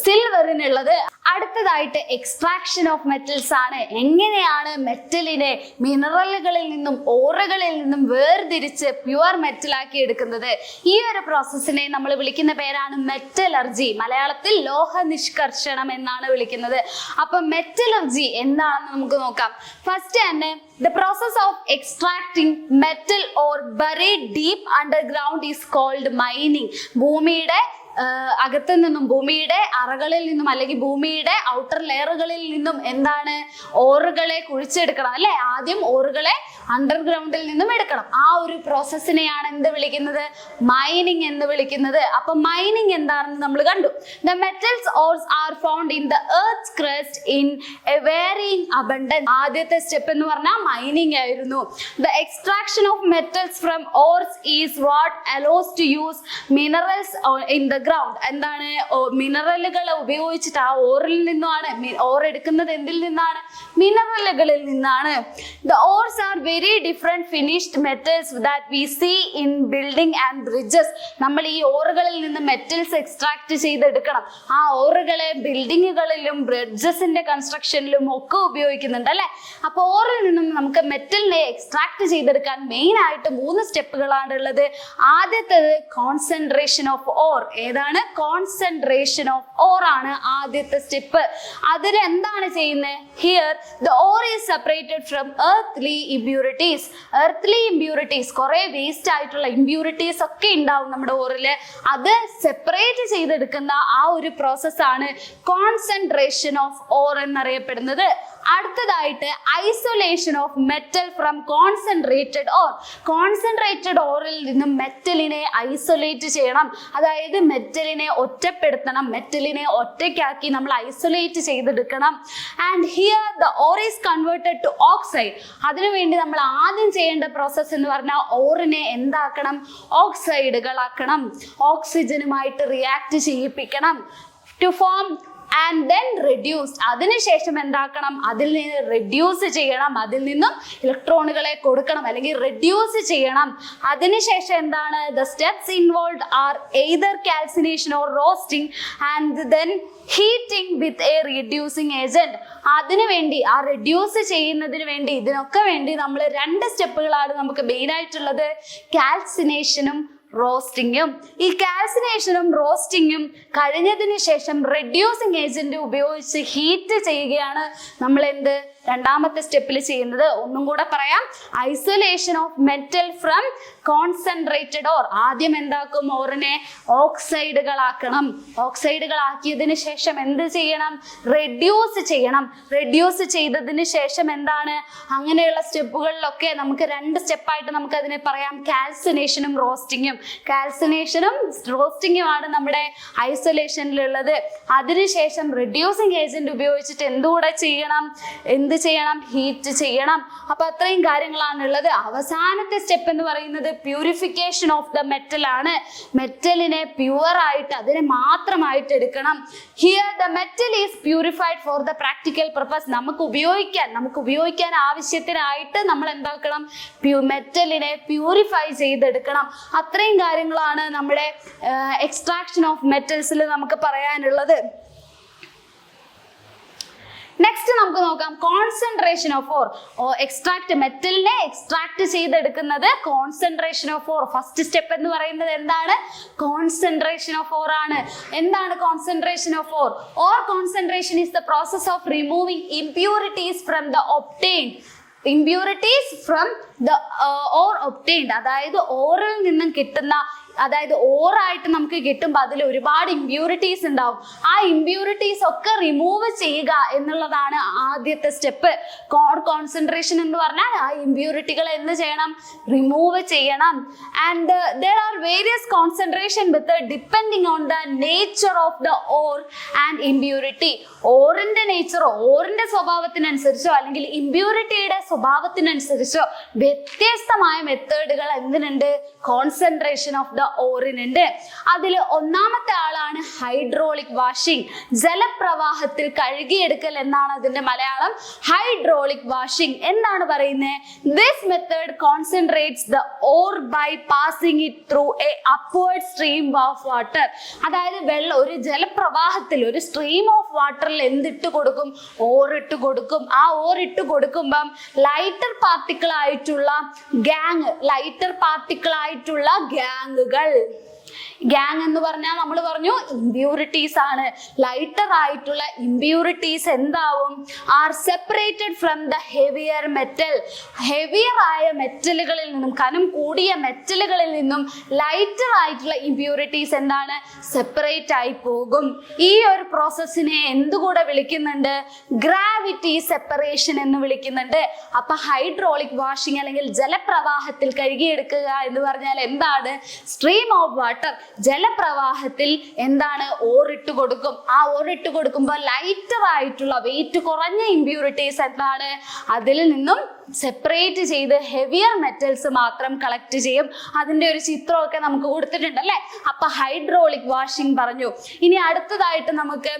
സിൽവറിനുള്ളത്. അടുത്തതായിട്ട് എക്സ്ട്രാക്ഷൻ ഓഫ് മെറ്റൽസ് ആണ്. എങ്ങനെയാണ് മെറ്റലിനെ മിനറലുകളിൽ നിന്നും ഓറുകളിൽ നിന്നും വേർതിരിച്ച് പ്യുവർ മെറ്റലാക്കി എടുക്കുന്നത്? ഈ ഒരു പ്രോസസ്സിനെ നമ്മൾ വിളിക്കുന്ന പേരാണ് മെറ്റലർജി. മലയാളത്തിൽ ലോഹ നിഷ്കർഷണം എന്നാണ് വിളിക്കുന്നത്. അപ്പൊ മെറ്റലർജി എന്താണെന്ന് നമുക്ക് നോക്കാം. ഫസ്റ്റ് തന്നെ the process of extracting metal or buried deep underground is called mining. ഭൂമിയുടെ അകത്തു നിന്നും, ഭൂമിയുടെ അറകളിൽ നിന്നും അല്ലെങ്കിൽ ഭൂമിയുടെ ഔട്ടർ ലെയറുകളിൽ നിന്നും എന്താണ്? ഓറുകളെ കുഴിച്ചെടുക്കണം അല്ലെ? ആദ്യം ഓറുകളെ അണ്ടർഗ്രൗണ്ടിൽ നിന്നും എടുക്കണം. ആ ഒരു പ്രോസസ്സിനെയാണ് എന്ത് വിളിക്കുന്നത്? മൈനിങ് എന്ന് വിളിക്കുന്നത്. അപ്പൊ മൈനിങ് എന്താണെന്ന് നമ്മൾ കണ്ടു. The metals ores are found in the earth's crust in a varying abundance. ആദ്യത്തെ സ്റ്റെപ്പ് എന്ന് പറഞ്ഞാൽ മൈനിങ് ആയിരുന്നു. The extraction of metals from ores is what allows to use minerals in the ground. എന്താണ്? മിനറലുകൾ ഉപയോഗിച്ചിട്ട് ആ ഓറിൽ നിന്നാണ്. ഓർ എടുക്കുന്നത് എന്തിൽ നിന്നാണ്? മിനറലുകളിൽ നിന്നാണ്. The ores are very different finished metals that we see in building and bridges. നമ്മൾ ഈ ഓറുകളിൽ നിന്ന് മെറ്റൽസ് എക്സ്ട്രാക്ട് ചെയ്തെടുക്കണം. ആ ഓറുകളെ ബിൽഡിങ്ങുകളിലും ബ്രിഡ്ജസിന്റെ കൺസ്ട്രക്ഷനിലും ഒക്കെ ഉപയോഗിക്കുന്നുണ്ട് അല്ലെ. അപ്പൊ ഓറിൽ നിന്നും നമുക്ക് മെറ്റലിനെ എക്സ്ട്രാക്ട് ചെയ്തെടുക്കാൻ മെയിൻ ആയിട്ട് 3 സ്റ്റെപ്പുകളാണ് ഉള്ളത്. ആദ്യത്തേത് കോൺസെൻട്രേഷൻ ഓഫ് ഓർ. ഏതാണ്? കോൺസെൻട്രേഷൻ ഓഫ് ഓർ ആണ് ആദ്യത്തെ സ്റ്റെപ്പ്. അതിന് എന്താണ് ചെയ്യുന്നത്? Here the ore is separated from earthly impurities. earthly impurities, കുറെ വേസ്റ്റ് ആയിട്ടുള്ള ഇമ്പ്യൂരിറ്റീസ് ഒക്കെ ഉണ്ടാവും നമ്മുടെ ഓറില്. അത് സെപ്പറേറ്റ് ചെയ്തെടുക്കുന്ന ആ ഒരു പ്രോസസ്സാണ് കോൺസെൻട്രേഷൻ ഓഫ് ഓർ എന്നറിയപ്പെടുന്നത്. അടുത്തതായിട്ട് isolation of metal from concentrated ore. Concentrated ഓറിൽ നിന്നും മെറ്റലിനെ ഐസൊലേറ്റ് ചെയ്യണം. അതായത് മെറ്റലിനെ ഒറ്റപ്പെടുത്തണം. മെറ്റലിനെ ഒറ്റയ്ക്കാക്കി നമ്മൾ ഐസൊലേറ്റ് ചെയ്തെടുക്കണം. And here the ore is converted to oxide. അതിനുവേണ്ടി നമ്മൾ ആദ്യം ചെയ്യേണ്ട പ്രോസസ്സ് എന്ന് പറഞ്ഞാൽ ഓറിനെ എന്താക്കണം? ഓക്സൈഡുകളാക്കണം. ഓക്സിജനുമായിട്ട് റിയാക്ട് ചെയ്യിപ്പിക്കണം. To form and then reduced. അതിനുശേഷം എന്താക്കണം? അതിൽ നിന്ന് റെഡ്യൂസ് ചെയ്യണം. അതിൽ നിന്നും ഇലക്ട്രോണുകളെ കൊടുക്കണം അല്ലെങ്കിൽ റെഡ്യൂസ് ചെയ്യണം. അതിനുശേഷം എന്താണ്? The steps involve are either calcination or roasting and then heating with a reducing agent. അതിനു വേണ്ടി, ആ റെഡ്യൂസ് ചെയ്യുന്നതിന് വേണ്ടി, ഇതിനൊക്കെ വേണ്ടി നമ്മൾ 2 സ്റ്റെപ്പുകളാണ് നമുക്ക് മെയിൻ ആയിട്ടുള്ളത്. കാൽസിനേഷനും റോസ്റ്റിങ്ങും. ഈ കാൽസിനേഷനും റോസ്റ്റിങ്ങും കഴിഞ്ഞതിന് ശേഷം റെഡ്യൂസിങ് ഏജന്റ് ഉപയോഗിച്ച് ഹീറ്റ് ചെയ്യുകയാണ് നമ്മൾ എന്ത്? രണ്ടാമത്തെ സ്റ്റെപ്പിൽ ചെയ്യുന്നത്. ഒന്നും കൂടെ പറയാം. Isolation of metal from concentrated or. ആദ്യം എന്താക്കും? ഓറിനെ ഓക്സൈഡുകളാക്കണം. ഓക്സൈഡുകളാക്കിയതിന് ശേഷം എന്ത് ചെയ്യണം? റെഡ്യൂസ് ചെയ്യണം. റെഡ്യൂസ് ചെയ്തതിന് ശേഷം എന്താണ്? അങ്ങനെയുള്ള സ്റ്റെപ്പുകളിലൊക്കെ നമുക്ക് 2 സ്റ്റെപ്പായിട്ട് നമുക്ക് അതിനെ പറയാം. കാൽസിനേഷനും റോസ്റ്റിങ്ങും. കാൽസിനേഷനും റോസ്റ്റിങ്ങുമാണ് നമ്മുടെ ഐസൊലേഷനിലുള്ളത്. അതിനുശേഷം റെഡ്യൂസിങ് ഏജന്റ് ഉപയോഗിച്ചിട്ട് എന്തുകൂടെ ചെയ്യണം? എന്ത് ചെയ്യണം? ഹീറ്റ് ചെയ്യണം. അപ്പൊ അത്രയും കാര്യങ്ങളാണ് ഉള്ളത്. അവസാനത്തെ സ്റ്റെപ്പ് എന്ന് പറയുന്നത് പ്യൂരിഫിക്കേഷൻ ഓഫ് ദ മെറ്റൽ ആണ്. മെറ്റലിനെ പ്യുവർ ആയിട്ട്, അതിനെ മാത്രമായിട്ട് എടുക്കണം. Here the metal is purified for the practical purpose. നമുക്ക് ഉപയോഗിക്കാൻ ആവശ്യത്തിനായിട്ട് നമ്മൾ എന്താക്കണം? മെറ്റലിനെ പ്യൂരിഫൈ ചെയ്തെടുക്കണം. അത്രയും കാര്യങ്ങളാണ് നമ്മുടെ എക്സ്ട്രാക്ഷൻ ഓഫ് മെറ്റൽസിൽ നമുക്ക് പറയാനുള്ളത്. നെക്സ്റ്റ് നമുക്ക് നോക്കാം കോൺസെൻട്രേഷൻ ഓഫ് ഓർ. മെറ്റലിനെ എക്സ്ട്രാക്ട് ചെയ്തെടുക്കുന്നത് concentration of or. First step എന്ന് പറയുന്നത് എന്താണ്? കോൺസെൻട്രേഷൻ ഓഫ് ഓർ ആണ്. എന്താണ് concentration of or? Or concentration is the process of removing impurities from the obtained. Impurities from the or obtained. അതായത് ഓറിൽ നിന്നും കിട്ടുന്ന, അതായത് ഓറായിട്ട് നമുക്ക് കിട്ടുമ്പോൾ അതിൽ ഒരുപാട് ഇമ്പ്യൂരിറ്റീസ് ഉണ്ടാവും. ആ ഇമ്പ്യൂരിറ്റീസ് ഒക്കെ റിമൂവ് ചെയ്യുക എന്നുള്ളതാണ് ആദ്യത്തെ സ്റ്റെപ്പ്. കോൺസെൻട്രേഷൻ എന്ന് പറഞ്ഞാൽ ആ ഇമ്പ്യൂരിറ്റികൾ എന്ത് ചെയ്യണം? റിമൂവ് ചെയ്യണം. And there are various concentration method depending on the nature of the ore and impurity. ഓറിന്റെ നേച്ചറോ ഓറിന്റെ സ്വഭാവത്തിനനുസരിച്ചോ അല്ലെങ്കിൽ ഇമ്പ്യൂരിറ്റിയുടെ സ്വഭാവത്തിനനുസരിച്ചോ വ്യത്യസ്തമായ മെത്തേഡുകൾ എന്തിനുണ്ട്? കോൺസെൻട്രേഷൻ ഓഫ് ദ ഓറിനുണ്ട്. അതിൽ ഒന്നാമത്തെ ആളാണ് ഹൈഡ്രോളിക് വാഷിംഗ്. ജലപ്രവാഹത്തിൽ കഴുകിയെടുക്കൽ എന്നാണ് അതിന്റെ മലയാളം. ഹൈഡ്രോളിക് വാഷിംഗ് എന്താണ് പറയുന്നത്? This method concentrates the ore by passing it through a upward stream of water. അതായത് ഒരു ജലപ്രവാഹത്തിൽ, ഒരു സ്ട്രീം ഓഫ് വാട്ടറിൽ എന്തിട്ട് കൊടുക്കും? ഓറിട്ട് കൊടുക്കും. ആ ഓറിട്ട് കൊടുക്കുമ്പം ലൈറ്റർ പാർട്ടിക്കിൾ ആയിട്ടുള്ള ഗാങ്ങുകൾ, ഗ്യാങ് എന്ന് പറഞ്ഞാൽ നമ്മൾ പറഞ്ഞു ഇമ്പ്യൂരിറ്റീസ് ആണ്. ലൈറ്റർ ആയിട്ടുള്ള ഇമ്പ്യൂരിറ്റീസ് എന്താവും? R separated from the heavier metal. Heavier ആയ മെറ്റലുകളിൽ നിന്നും, കനം കൂടിയ മെറ്റലുകളിൽ നിന്നും ലൈറ്റർ ആയിട്ടുള്ള ഇമ്പ്യൂരിറ്റീസ് എന്താണ്? സെപ്പറേറ്റ് ആയി പോകും. ഈ ഒരു പ്രോസസ്സിനെ എന്തുകൂടെ വിളിക്കുന്നുണ്ട്? ഗ്രാവിറ്റി സെപ്പറേഷൻ എന്ന് വിളിക്കുന്നുണ്ട്. അപ്പൊ ഹൈഡ്രോളിക് വാഷിംഗ് അല്ലെങ്കിൽ ജലപ്രവാഹത്തിൽ കഴുകിയെടുക്കുക എന്ന് പറഞ്ഞാൽ എന്താണ്? സ്ട്രീം ഓഫ് വാട്ടർ, ജലപ്രവാഹത്തിൽ എന്താണ്? ഓറിട്ട് കൊടുക്കും. ആ ഓറിട്ട് കൊടുക്കുമ്പോൾ ലൈറ്റർ ആയിട്ടുള്ള വെയിറ്റ് കുറഞ്ഞ ഇമ്പ്യൂരിറ്റീസ് എന്താണ്? അതിൽ നിന്നും സെപ്പറേറ്റ് ചെയ്ത് ഹെവിയർ മെറ്റൽസ് മാത്രം കളക്ട് ചെയ്യും. അതിന്റെ ഒരു ചിത്രമൊക്കെ നമുക്ക് കൊടുത്തിട്ടുണ്ട് അല്ലെ. അപ്പൊ ഹൈഡ്രോളിക് വാഷിംഗ് പറഞ്ഞു. ഇനി അടുത്തതായിട്ട് നമുക്ക്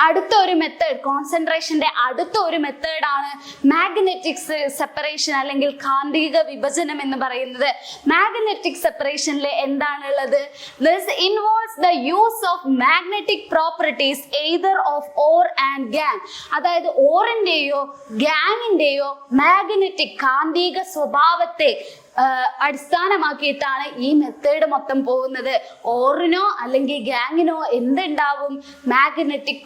അടുത്ത ഒരു മെത്തേഡ്, കോൺസെൻട്രേഷന്റെ അടുത്ത ഒരു മെത്തേഡാണ് മാഗ്നറ്റിക് സെപ്പറേഷൻ അല്ലെങ്കിൽ കാന്തിക വിഭജനം എന്ന് പറയുന്നത്. മാഗ്നറ്റിക് സെപ്പറേഷനിൽ എന്താണുള്ളത്? This involves the use of magnetic properties either of or and gang. അതായത് ഓറിന്റെയോ ഗ്യാങ്ങിന്റെയോ മാഗ്നറ്റിക് കാന്തിക സ്വഭാവത്തെ അടിസ്ഥാനമാക്കിയിട്ടാണ് ഈ മെത്തേഡ് മൊത്തം പോകുന്നത്. ഓറിനോ അല്ലെങ്കിൽ ഗ്യാങ്ങിനോ എന്തുണ്ടാവും? മാഗ്നറ്റിക്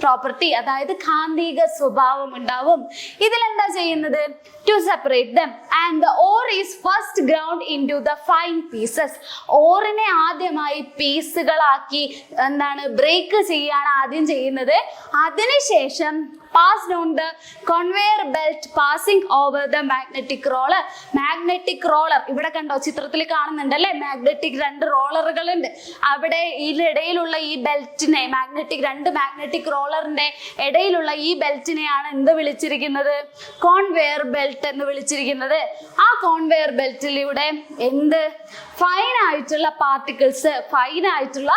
പ്രോപ്പർട്ടി, അതായത് കാന്തിക സ്വഭാവം ഉണ്ടാവും. ഇതിലെന്താ ചെയ്യുന്നത്? To separate them, and the ore is first ground into the fine pieces. ഓറിനെ ആദ്യമായി പീസുകളാക്കി എന്താണ്? ബ്രേക്ക് ചെയ്യാണ് ആദ്യം ചെയ്യുന്നത്. അതിനുശേഷം passed on the conveyor belt passing over the magnetic roller. Magnetic roller ഇവിടെ കണ്ടോ, ചിത്രത്തിൽ കാണുന്നുണ്ട് അല്ലെ? മാഗ്നറ്റിക് രണ്ട് റോളറുകൾ ഉണ്ട്. അവിടെ ഇതിനിടയിലുള്ള ഈ ബെൽറ്റിനെ, രണ്ട് മാഗ്നറ്റിക് റോളറിന്റെ ഇടയിലുള്ള ഈ ബെൽറ്റിനെയാണ് എന്ത് വിളിച്ചിരിക്കുന്നത്? കോൺവെയർ ബെൽറ്റ് എന്ന് വിളിച്ചിരിക്കുന്നത്. ആ കോൺവെയർ ബെൽറ്റിലൂടെ എന്ത്? ഫൈൻ ആയിട്ടുള്ള പാർട്ടിക്കിൾസ്, ഫൈൻ ആയിട്ടുള്ള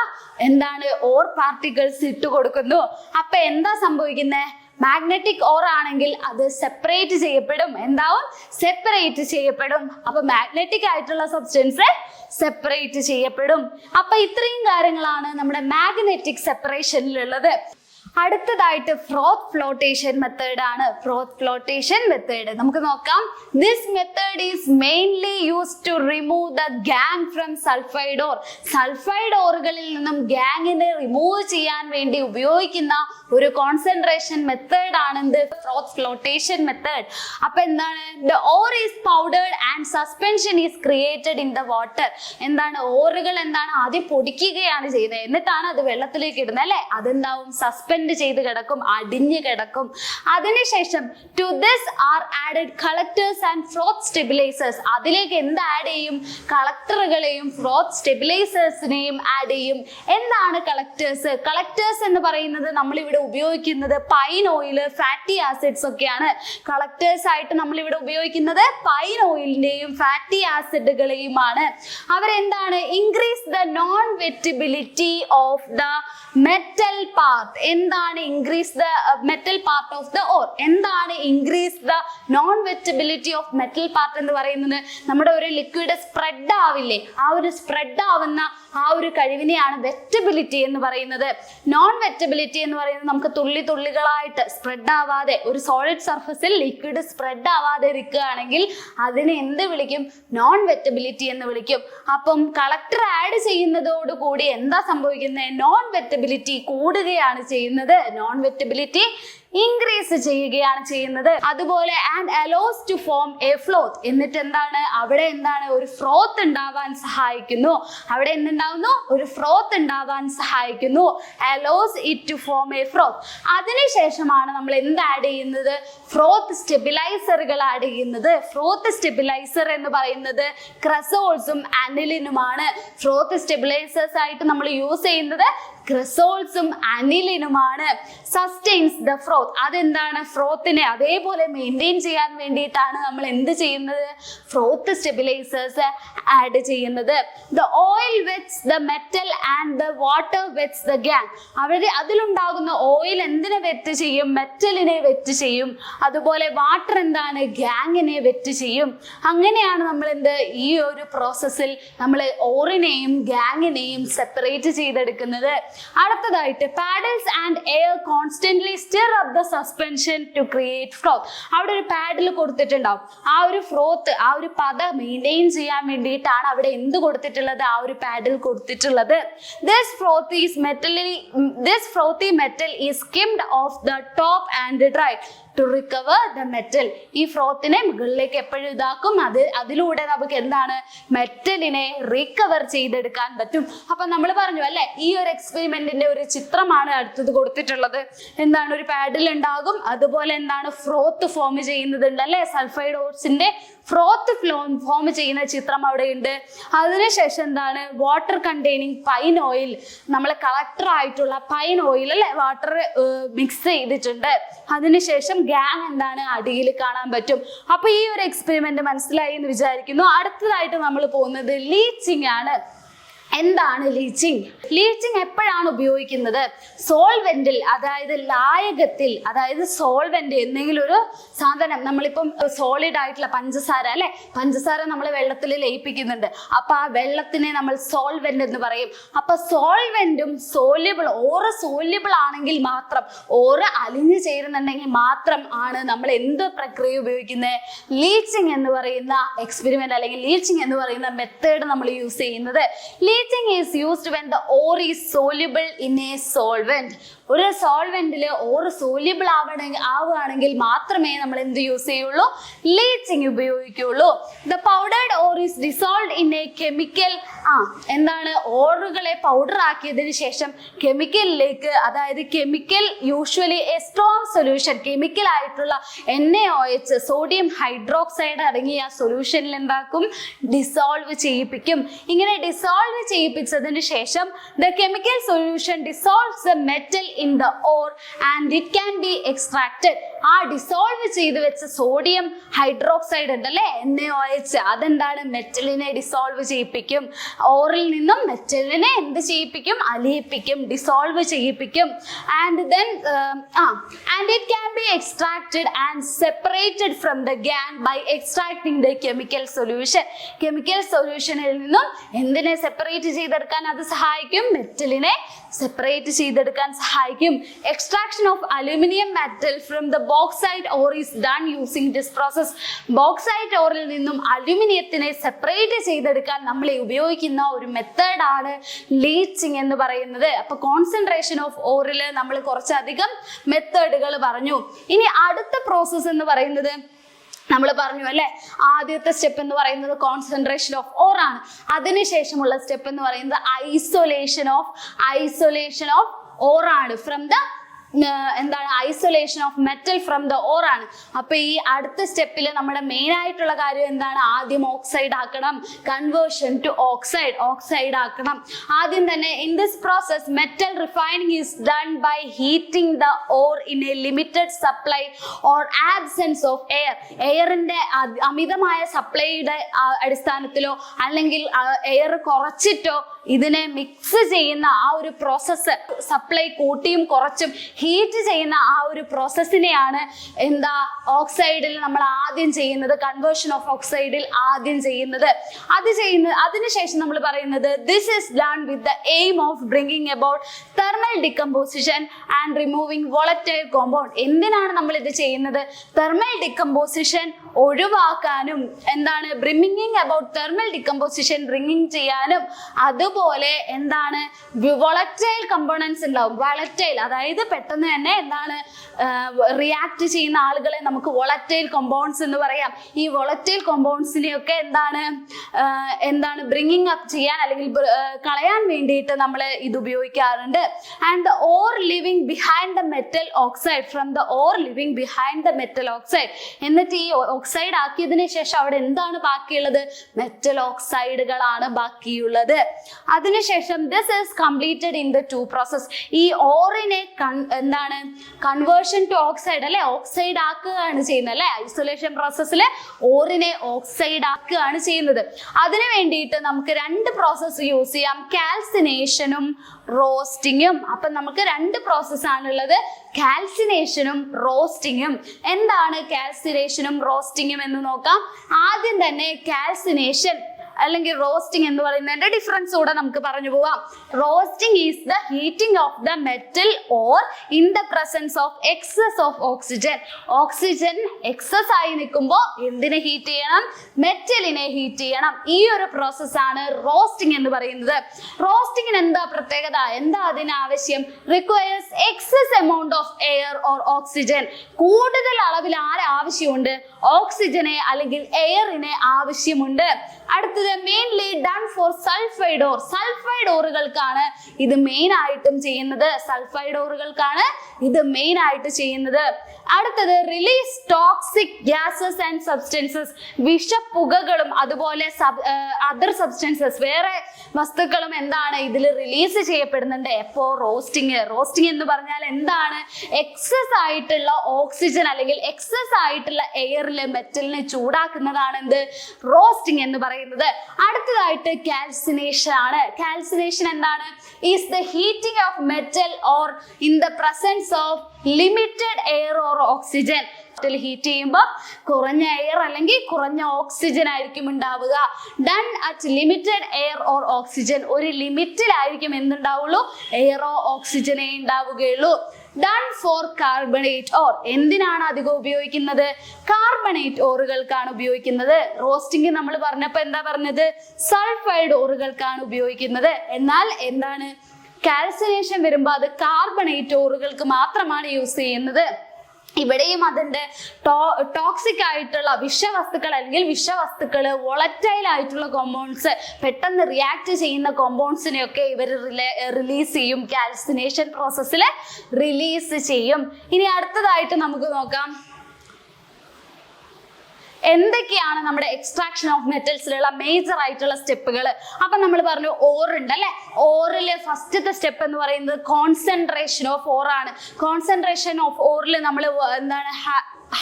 എന്താണ്? ഓർ പാർട്ടിക്കിൾസ് ഇട്ട് കൊടുക്കുന്നു. അപ്പൊ എന്താ സംഭവിക്കുന്നത്? മാഗ്നറ്റിക് ഓർ ആണെങ്കിൽ അത് സെപ്പറേറ്റ് ചെയ്യപ്പെടും. എന്താവും? സെപ്പറേറ്റ് ചെയ്യപ്പെടും. അപ്പൊ മാഗ്നറ്റിക് ആയിട്ടുള്ള സബ്സ്റ്റൻസ് സെപ്പറേറ്റ് ചെയ്യപ്പെടും. അപ്പൊ ഇത്രയും കാര്യങ്ങളാണ് നമ്മുടെ മാഗ്നറ്റിക് സെപ്പറേഷനിലുള്ളത്. അടുത്തതായിട്ട് ഫ്രോത്ത് ഫ്ലോട്ടേഷൻ മെത്തേഡ് ആണ്. ഫ്രോത്ത് ഫ്ലോട്ടേഷൻ മെത്തേഡ് നമുക്ക് നോക്കാം. This method is mainly used to remove the gangue from sulphide ore. Sulphide ഓറുകളിൽ നിന്നും ഗ്യാങ്ങിനെ റിമൂവ് ചെയ്യാൻ വേണ്ടി ഉപയോഗിക്കുന്ന ഒരു കോൺസെൻട്രേഷൻ മെത്തേഡ് ആണ് എന്ത്? ഫ്രോത്ത് ഫ്ലോട്ടേഷൻ മെത്തേഡ്. അപ്പൊ എന്താണ്? The ore is powdered and suspension is created in the water. എന്താണ്? ഓറുകൾ എന്താണ്? ആദ്യം പൊടിക്കുകയാണ് ചെയ്യുന്നത്, എന്നിട്ടാണ് അത് വെള്ളത്തിലേക്ക് ഇടുന്നത് അല്ലെ? അതെന്താവും? സസ്പെൻഡ് ചെയ്ത് കിടക്കും, അടിഞ്ഞു കിടക്കും. അതിനുശേഷം to this are added collectors and froth stabilisers. അതിലേക്ക് എന്ത് ആഡ് ചെയ്യും? കളക്ടറുകളെയും ഫ്രോത്ത് സ്റ്റെബിലൈസേഴ്സിനെയും ആഡ് ചെയ്യും. എന്താണ് കളക്ടേഴ്സ്? കളക്ടേഴ്സ് എന്ന് പറയുന്നത് നമ്മൾ ഇവിടെ ഉപയോഗിക്കുന്നത് പൈൻ ഓയിൽ, ഫാറ്റി ആസിഡ്സ് ഒക്കെയാണ്. കളക്ടേഴ്സ് ആയിട്ട് നമ്മൾ ഇവിടെ ഉപയോഗിക്കുന്നത് പൈൻ ഓയിലിന്റെയും ഫാറ്റി ആസിഡുകളെയുമാണ്. അവരെന്താണ്? Increase the non wettability of the metal part. എന്താണ് increase the metal part of the ore? എന്താണ് increase the non wettability of metal part എന്ന് പറയുന്നത്? നമ്മുടെ ഒരു ലിക്വിഡ് സ്പ്രെഡ് ആവില്ലേ, ആ ഒരു സ്പ്രെഡ് ആവുന്ന ആ ഒരു കഴിവിനെയാണ് വെറ്റബിലിറ്റി എന്ന് പറയുന്നത്. നോൺ വെറ്റബിലിറ്റി എന്ന് പറയുന്നത് നമുക്ക് തുള്ളികളായിട്ട് സ്പ്രെഡ് ആവാതെ, ഒരു സോളിഡ് സർഫസിൽ ലിക്വിഡ് സ്പ്രെഡ് ആവാതെ ഇരിക്കുകയാണെങ്കിൽ അതിനെ എന്ത് വിളിക്കും? നോൺ വെറ്റബിലിറ്റി എന്ന് വിളിക്കും. അപ്പം കളക്ടർ ആഡ് ചെയ്യുന്നതോടുകൂടി എന്താ സംഭവിക്കുന്നത്? നോൺ വെറ്റബിലിറ്റി കൂടുകയാണ് ചെയ്യുന്നത്. നോൺ വെറ്റബിലിറ്റി ഇൻക്രീസ് ചെയ്യുകയാണ് ചെയ്യുന്നത്. അതുപോലെ and allows to form a froth. എന്നിട്ട് എന്താണ്? അവിടെ എന്താണ്? ഒരു ഫ്രോത്ത് ഉണ്ടാവാൻ സഹായിക്കുന്നു. അവിടെ എന്തുണ്ടാവുന്നു? ഒരു ഫ്രോത്ത് ഉണ്ടാവാൻ സഹായിക്കുന്നു. Allows it to form a froth. അതിനുശേഷമാണ് നമ്മൾ എന്ത് ആഡ് ചെയ്യുന്നത്? ഫ്രോത്ത് സ്റ്റെബിലൈസറുകൾ ആഡ് ചെയ്യുന്നത്. ഫ്രോത്ത് സ്റ്റെബിലൈസർ എന്ന് പറയുന്നത് ക്രസോൾസും അനിലിനുമാണ്. ഫ്രോത്ത് സ്റ്റെബിലൈസേഴ്സ് ആയിട്ട് നമ്മൾ യൂസ് ചെയ്യുന്നത് ക്രസോൾസും അനിലിനുമാണ്. Sustains the ഫ്രോത്ത്. അതെന്താണ്? ഫ്രോത്തിനെ അതേപോലെ മെയിൻറ്റെയിൻ ചെയ്യാൻ വേണ്ടിയിട്ടാണ് നമ്മൾ എന്ത് ചെയ്യുന്നത്? ഫ്രോത്ത് സ്റ്റെബിലൈസേഴ്സ് ആഡ് ചെയ്യുന്നത്. The oil wets the metal and the water wets the gangue. അതിലുണ്ടാകുന്ന ഓയിൽ എന്തിനെ വെറ്റ് ചെയ്യും? മെറ്റലിനെ വെറ്റ് ചെയ്യും. അതുപോലെ വാട്ടർ എന്താണ്? ഗ്യാങ്ങിനെ വെറ്റ് ചെയ്യും. അങ്ങനെയാണ് നമ്മൾ ഈ ഒരു പ്രോസസ്സിൽ നമ്മൾ ഓറിനെയും ഗ്യാങ്ങിനെയും സെപ്പറേറ്റ് ചെയ്തെടുക്കുന്നത്. അടുത്തതായിട്ട് paddles and air constantly stir up other suspension to create froth. അവിടെ ഒരു പാഡിൽ കൊടുത്തിട്ടുണ്ടാവും. ആ ഒരു ഫ്രോത്ത്, ആ ഒരു പത മെയിൻറ്റെയിൻ ചെയ്യാൻ വേണ്ടിയിട്ടാണ് അവിടെ എന്ത് കൊടുത്തിട്ടുള്ളത്, ആ ഒരു പാഡിൽ കൊടുത്തിട്ടുള്ളത്. This frothy metal is skimmed off the top and dried to recover the metal. ഈ ഫ്രോത്തിനെ മുകളിലേക്ക് എപ്പോഴും ഇതാക്കും, അതിലൂടെ നമുക്ക് എന്താണ്, മെറ്റലിനെ റിക്കവർ ചെയ്തെടുക്കാൻ പറ്റും. അപ്പൊ നമ്മൾ പറഞ്ഞു അല്ലെ, ഈ ഒരു എക്സ്പെരിമെന്റിന്റെ ഒരു ചിത്രമാണ് അടുത്തത് കൊടുത്തിട്ടുള്ളത്. എന്താണ്, ഒരു പാഡിൽ ഉണ്ടാകും, അതുപോലെ എന്താണ് ഫ്രോത്ത് ഫോം ചെയ്യുന്നതുണ്ട് അല്ലെ, സൾഫൈഡ് ഓർസിന്റെ ഫ്രോത്ത് ഫോം ചെയ്യുന്ന ചിത്രം അവിടെ ഉണ്ട്. അതിനുശേഷം എന്താണ്, വാട്ടർ കണ്ടെയ്നിങ് പൈൻ ഓയിൽ, നമ്മളെ കളക്ടർ ആയിട്ടുള്ള പൈൻ ഓയിൽ അല്ലെ, വാട്ടർ മിക്സ് ചെയ്തിട്ടുണ്ട്. അതിനുശേഷം ഗ്യാങ് എന്താണ് അടിയിൽ കാണാൻ പറ്റും. അപ്പൊ ഈ ഒരു എക്സ്പെരിമെന്റ് മനസ്സിലായി എന്ന് വിചാരിക്കുന്നു. അടുത്തതായിട്ട് നമ്മൾ പോകുന്നത് ലീച്ചിങ് ആണ്. എന്താണ് ലീച്ചിങ്? ലീച്ചിങ് എപ്പോഴാണ് ഉപയോഗിക്കുന്നത്? സോൾവെന്റിൽ, അതായത് ലായകത്തിൽ, അതായത് സോൾവെന്റ് എന്തെങ്കിലും ഒരു സാധനം, നമ്മളിപ്പം സോളിഡ് ആയിട്ടുള്ള പഞ്ചസാര അല്ലെ, പഞ്ചസാര നമ്മൾ വെള്ളത്തിൽ ലയിപ്പിക്കുന്നുണ്ട്. അപ്പൊ ആ വെള്ളത്തിനെ നമ്മൾ സോൾവെന്റ് എന്ന് പറയും. അപ്പൊ സോൾവെന്റും സോല്യബിൾ, ഓറ് സോല്യബിൾ ആണെങ്കിൽ മാത്രം, ഓറ് അലിഞ്ഞു ചേരുന്നുണ്ടെങ്കിൽ മാത്രം ആണ് നമ്മൾ എന്ത് പ്രക്രിയ ഉപയോഗിക്കുന്നത്, ലീച്ചിങ് എന്ന് പറയുന്ന എക്സ്പെരിമെന്റ് അല്ലെങ്കിൽ ലീച്ചിങ് എന്ന് പറയുന്ന മെത്തേഡ് നമ്മൾ യൂസ് ചെയ്യുന്നത്. Leaching is used when the ore is soluble in a solvent. ഒരു സോൾവെന്റില് ഓറ് സോല്യബിൾ ആവുകയാണെങ്കിൽ മാത്രമേ നമ്മൾ എന്ത് യൂസ് ചെയ്യുള്ളൂ, ലീച്ചിങ് ഉപയോഗിക്കുള്ളൂ. The powdered ore is dissolved in a chemical. എന്താണ്, ഓറുകളെ പൗഡർ ആക്കിയതിന് ശേഷം കെമിക്കലിലേക്ക്, അതായത് chemical usually a strong solution, chemical ആയിട്ടുള്ള NaOH, സോഡിയം ഹൈഡ്രോക്സൈഡ് അടങ്ങിയ സൊല്യൂഷനിൽ എന്താക്കും, ഡിസോൾവ് ചെയ്യിപ്പിക്കും. ഇങ്ങനെ ഡിസോൾവ് ചെയ്യിപ്പിച്ചതിന് ശേഷം the chemical solution dissolves the metal in the ore and it can be extracted. ആ ഡിസോൾവ് ചെയ്ത് വെച്ച സോഡിയം ഹൈഡ്രോക്സൈഡ് ഉണ്ടല്ലേ, NaOH, അതെന്താണ്, മെറ്റലിനെ ഡിസോൾവ് ചെയ്യിപ്പിക്കും. ഓറിൽ നിന്നും മെറ്റലിനെ എന്ത് ചെയ്യിപ്പിക്കും, അലിയിപ്പിക്കും, ഡിസോൾവ് ചെയ്യിപ്പിക്കും. and it can be extracted and separated from the gangue by extracting the chemical solution. Chemical സൊല്യൂഷനിൽ നിന്നും എന്തിനെ സെപ്പറേറ്റ് ചെയ്തെടുക്കാൻ അത് സഹായിക്കും, മെറ്റലിനെ സെപ്പറേറ്റ് ചെയ്തെടുക്കാൻ സഹായിക്കും. Extraction of aluminium metal from the bauxite ore is done using this process. Bauxite ഓറിൽ നിന്നും അലുമിനിയത്തിനെ സെപ്പറേറ്റ് ചെയ്തെടുക്കാൻ നമ്മൾ ഉപയോഗിക്കുന്ന ഒരു മെത്തേഡാണ് ലീച്ചിങ് എന്ന് പറയുന്നത്. അപ്പൊ കോൺസെൻട്രേഷൻ ഓഫ് ഓറിൽ നമ്മൾ കുറച്ചധികം മെത്തേഡുകൾ പറഞ്ഞു. ഇനി അടുത്ത പ്രോസസ്സ് എന്ന് പറയുന്നത് നമ്മൾ പറഞ്ഞു അല്ലെ, ആദ്യത്തെ സ്റ്റെപ്പ് എന്ന് പറയുന്നത് കോൺസെൻട്രേഷൻ ഓഫ് ഓർ ആണ്. അതിനുശേഷമുള്ള സ്റ്റെപ്പ് എന്ന് പറയുന്നത് ഐസൊലേഷൻ ഓഫ് ഓർ ആണ്. ഫ്രം ദ എന്താണ്, isolation of metal from the or ആണ്. അപ്പൊ ഈ അടുത്ത സ്റ്റെപ്പിൽ നമ്മുടെ മെയിൻ ആയിട്ടുള്ള കാര്യം എന്താണ്, ആദ്യം ഓക്സൈഡ് ആക്കണം, കൺവേർഷൻ ടു ഓക്സൈഡ് ആക്കണം. ആദ്യം തന്നെ in this process metal refining is done by heating the ore in a limited supply or absence of എയറിന്റെ അമിതമായ സപ്ലൈയുടെ അടിസ്ഥാനത്തിലോ അല്ലെങ്കിൽ എയർ കുറച്ചിട്ടോ ഇതിനെ മിക്സ് ചെയ്യുന്ന ആ ഒരു പ്രോസസ്സ്, സപ്ലൈ കൂട്ടിയും കുറച്ചും ഹീറ്റ് ചെയ്യുന്ന ആ ഒരു പ്രോസസ്സിനെയാണ് ഓക്സൈഡിൽ നമ്മൾ ആദ്യം ചെയ്യുന്നത്, കൺവേർഷൻ ഓഫ് ഓക്സൈഡിൽ ആദ്യം ചെയ്യുന്നത്. അതിനുശേഷം നമ്മൾ പറയുന്നത് this is done with the aim of bringing about thermal decomposition and removing volatile compound. എന്തിനാണ് നമ്മൾ ഇത് ചെയ്യുന്നത്, തെർമൽ ഡികമ്പോസിഷൻ ഒഴിവാക്കാനും, എന്താണ്, bringing about thermal decomposition bringing ചെയ്യാനും, അതുപോലെ എന്താണ്, വോളറ്റൈൽ കമ്പോണൻസ് ഉണ്ടാവും. വോളറ്റൈൽ അതായത് പെട്ടെന്ന് തന്നെ എന്താണ് റിയാക്ട് ചെയ്യുന്ന ആളുകളെ നമുക്ക് വോളറ്റൈൽ കോമ്പൗണ്ട്സ് എന്ന് പറയാം. ഈ വോളറ്റൈൽ കോമ്പൗണ്ട്സിനെയൊക്കെ എന്താണ് ബ്രിങ്ങിങ് അപ്പ് ചെയ്യാൻ അല്ലെങ്കിൽ കളയാൻ വേണ്ടിയിട്ട് നമ്മൾ ഇത് ഉപയോഗിക്കാറുണ്ട്. And the or living behind the metal oxide, from the or living behind the metal oxide. എന്നിട്ട് ഈ ഓക്സൈഡ് ആക്കിയതിന് ശേഷം അവിടെ എന്താണ് ബാക്കിയുള്ളത്, മെറ്റൽ ഓക്സൈഡുകളാണ് ബാക്കിയുള്ളത്. അതിനുശേഷം this is completed in the two process. ഈ ഓറിനെ എന്താണ്, കൺവേർഷൻ ടു ഓക്സൈഡ് അല്ലെ, ഓക്സൈഡ് ആക്കുകയാണ് ചെയ്യുന്നത് അല്ലെ, ഐസൊലേഷൻ പ്രോസസ്സിൽ ഓറിനെ ഓക്സൈഡ് ആക്കുകയാണ് ചെയ്യുന്നത്. അതിനു വേണ്ടിയിട്ട് നമുക്ക് രണ്ട് പ്രോസസ്സ് യൂസ് ചെയ്യാം, കാൽസിനേഷനും റോസ്റ്റിങ്ങും. അപ്പൊ നമുക്ക് രണ്ട് പ്രോസസ് ആണുള്ളത്, കാൽസിനേഷനും റോസ്റ്റിങ്ങും. എന്താണ് കാൽസിനേഷനും റോസ്റ്റിങ്ങും എന്ന് നോക്കാം. ആദ്യം തന്നെ കാൽസിനേഷൻ, അല്ലെങ്കിൽ റോസ്റ്റിംഗ് എന്ന് പറയുന്നതിന്റെ ഡിഫറൻസ് കൂടെ നമുക്ക് പറഞ്ഞു പോവാം. Roasting is the heating of the metal ore in the presence of excess of oxygen. Oxygen excess ആയി നിൽക്കുമ്പോൾ എന്തിനെ ഹീറ്റ് ചെയ്യണം? മെറ്റലിനെ ഹീറ്റ് ചെയ്യണം. ഈ ഒരു പ്രോസസ്സാണ് റോസ്റ്റിംഗ് എന്ന് പറയുന്നത്. റോസ്റ്റിംഗിന് എന്താ പ്രത്യേകത? എന്താ അതിന് ആവശ്യം? Requires excess amount of air or oxygen. കൂടുതൽ അളവിൽ ആവശ്യമുണ്ട്? ഓക്സിജനെ അല്ലെങ്കിൽ എയറിനെ ആവശ്യമുണ്ട്. അടുത്തത് mainly done for sulphide ore. Sulphide ഓറുകൾക്കാണ് ഇത് മെയിൻ ആയിട്ടും ചെയ്യുന്നത്. സൾഫൈഡ് ഓറുകൾക്കാണ് ഇത് മെയിൻ ആയിട്ട് ചെയ്യുന്നത്. അടുത്തത് release toxic gases and substances. വിഷപ്പുകകളും അതുപോലെ അതർ സബ്സ്റ്റൻസസ്, വേറെ വസ്തുക്കളും എന്താണ് ഇതിൽ റിലീസ് ചെയ്യപ്പെടുന്നുണ്ട്. എപ്പോ? റോസ്റ്റിംഗ്. റോസ്റ്റിംഗ് എന്ന് പറഞ്ഞാൽ എന്താണ്? എക്സസ് ആയിട്ടുള്ള ഓക്സിജൻ അല്ലെങ്കിൽ എക്സസ് ആയിട്ടുള്ള എയറിലെ മെറ്റലിനെ ചൂടാക്കുന്നതാണ് എന്ത്? റോസ്റ്റിംഗ് എന്ന് പറയുന്നത്. അടുത്തതായിട്ട് കാൽസിനേഷൻ ആണ്. കാൽസിനേഷൻ എന്താണ്? Is the heating of metal ore in the presence of limited air or oxygen. Heat ചെയ്യുമ്പോൾ കുറഞ്ഞ എയർ അല്ലെങ്കിൽ കുറഞ്ഞ ഓക്സിജൻ ആയിരിക്കും ഉണ്ടാവുക. Done at limited air or oxygen. ഒരു ലിമിറ്റിലായിരിക്കും എന്തുണ്ടാവുള്ളൂ? എയറോ ഓക്സിജനെ ഉണ്ടാവുകയുള്ളൂ. Done for carbonate ore. എന്തിനാണ് അധികം ഉപയോഗിക്കുന്നത്? കാർബണേറ്റ് ഓറുകൾക്കാണ് ഉപയോഗിക്കുന്നത്. റോസ്റ്റിംഗ് നമ്മൾ പറഞ്ഞപ്പോൾ എന്താ പറഞ്ഞത്? സൾഫൈഡ് ഓറുകൾക്കാണ് ഉപയോഗിക്കുന്നത്. എന്നാൽ എന്താണ് കാൽസിനേഷൻ വരുമ്പോൾ അത് കാർബണേറ്റ് ഓറുകൾക്ക് മാത്രമാണ് യൂസ് ചെയ്യുന്നത്. ഇവിടെയും അതിൻ്റെ ടോക്സിക് ആയിട്ടുള്ള വിഷവസ്തുക്കൾ അല്ലെങ്കിൽ വിഷവസ്തുക്കൾ, വോളറ്റൈൽ ആയിട്ടുള്ള കോമ്പൗണ്ട്സ്, പെട്ടെന്ന് റിയാക്ട് ചെയ്യുന്ന കോമ്പൗണ്ട്സിനെയൊക്കെ ഇവർ റിലീസ് ചെയ്യും. കാൽസിനേഷൻ പ്രോസസ്സിൽ റിലീസ് ചെയ്യും. ഇനി അടുത്തതായിട്ട് നമുക്ക് നോക്കാം എന്തൊക്കെയാണ് നമ്മുടെ എക്സ്ട്രാക്ഷൻ ഓഫ് മെറ്റൽസിലുള്ള മേജർ ആയിട്ടുള്ള സ്റ്റെപ്പുകൾ. അപ്പൊ നമ്മൾ പറഞ്ഞു ഓറുണ്ട് അല്ലെ. ഓറില് ഫസ്റ്റത്തെ സ്റ്റെപ്പ് എന്ന് പറയുന്നത് കോൺസെൻട്രേഷൻ ഓഫ് ഓർ ആണ്. കോൺസെൻട്രേഷൻ ഓഫ് ഓറിൽ നമ്മൾ എന്താണ്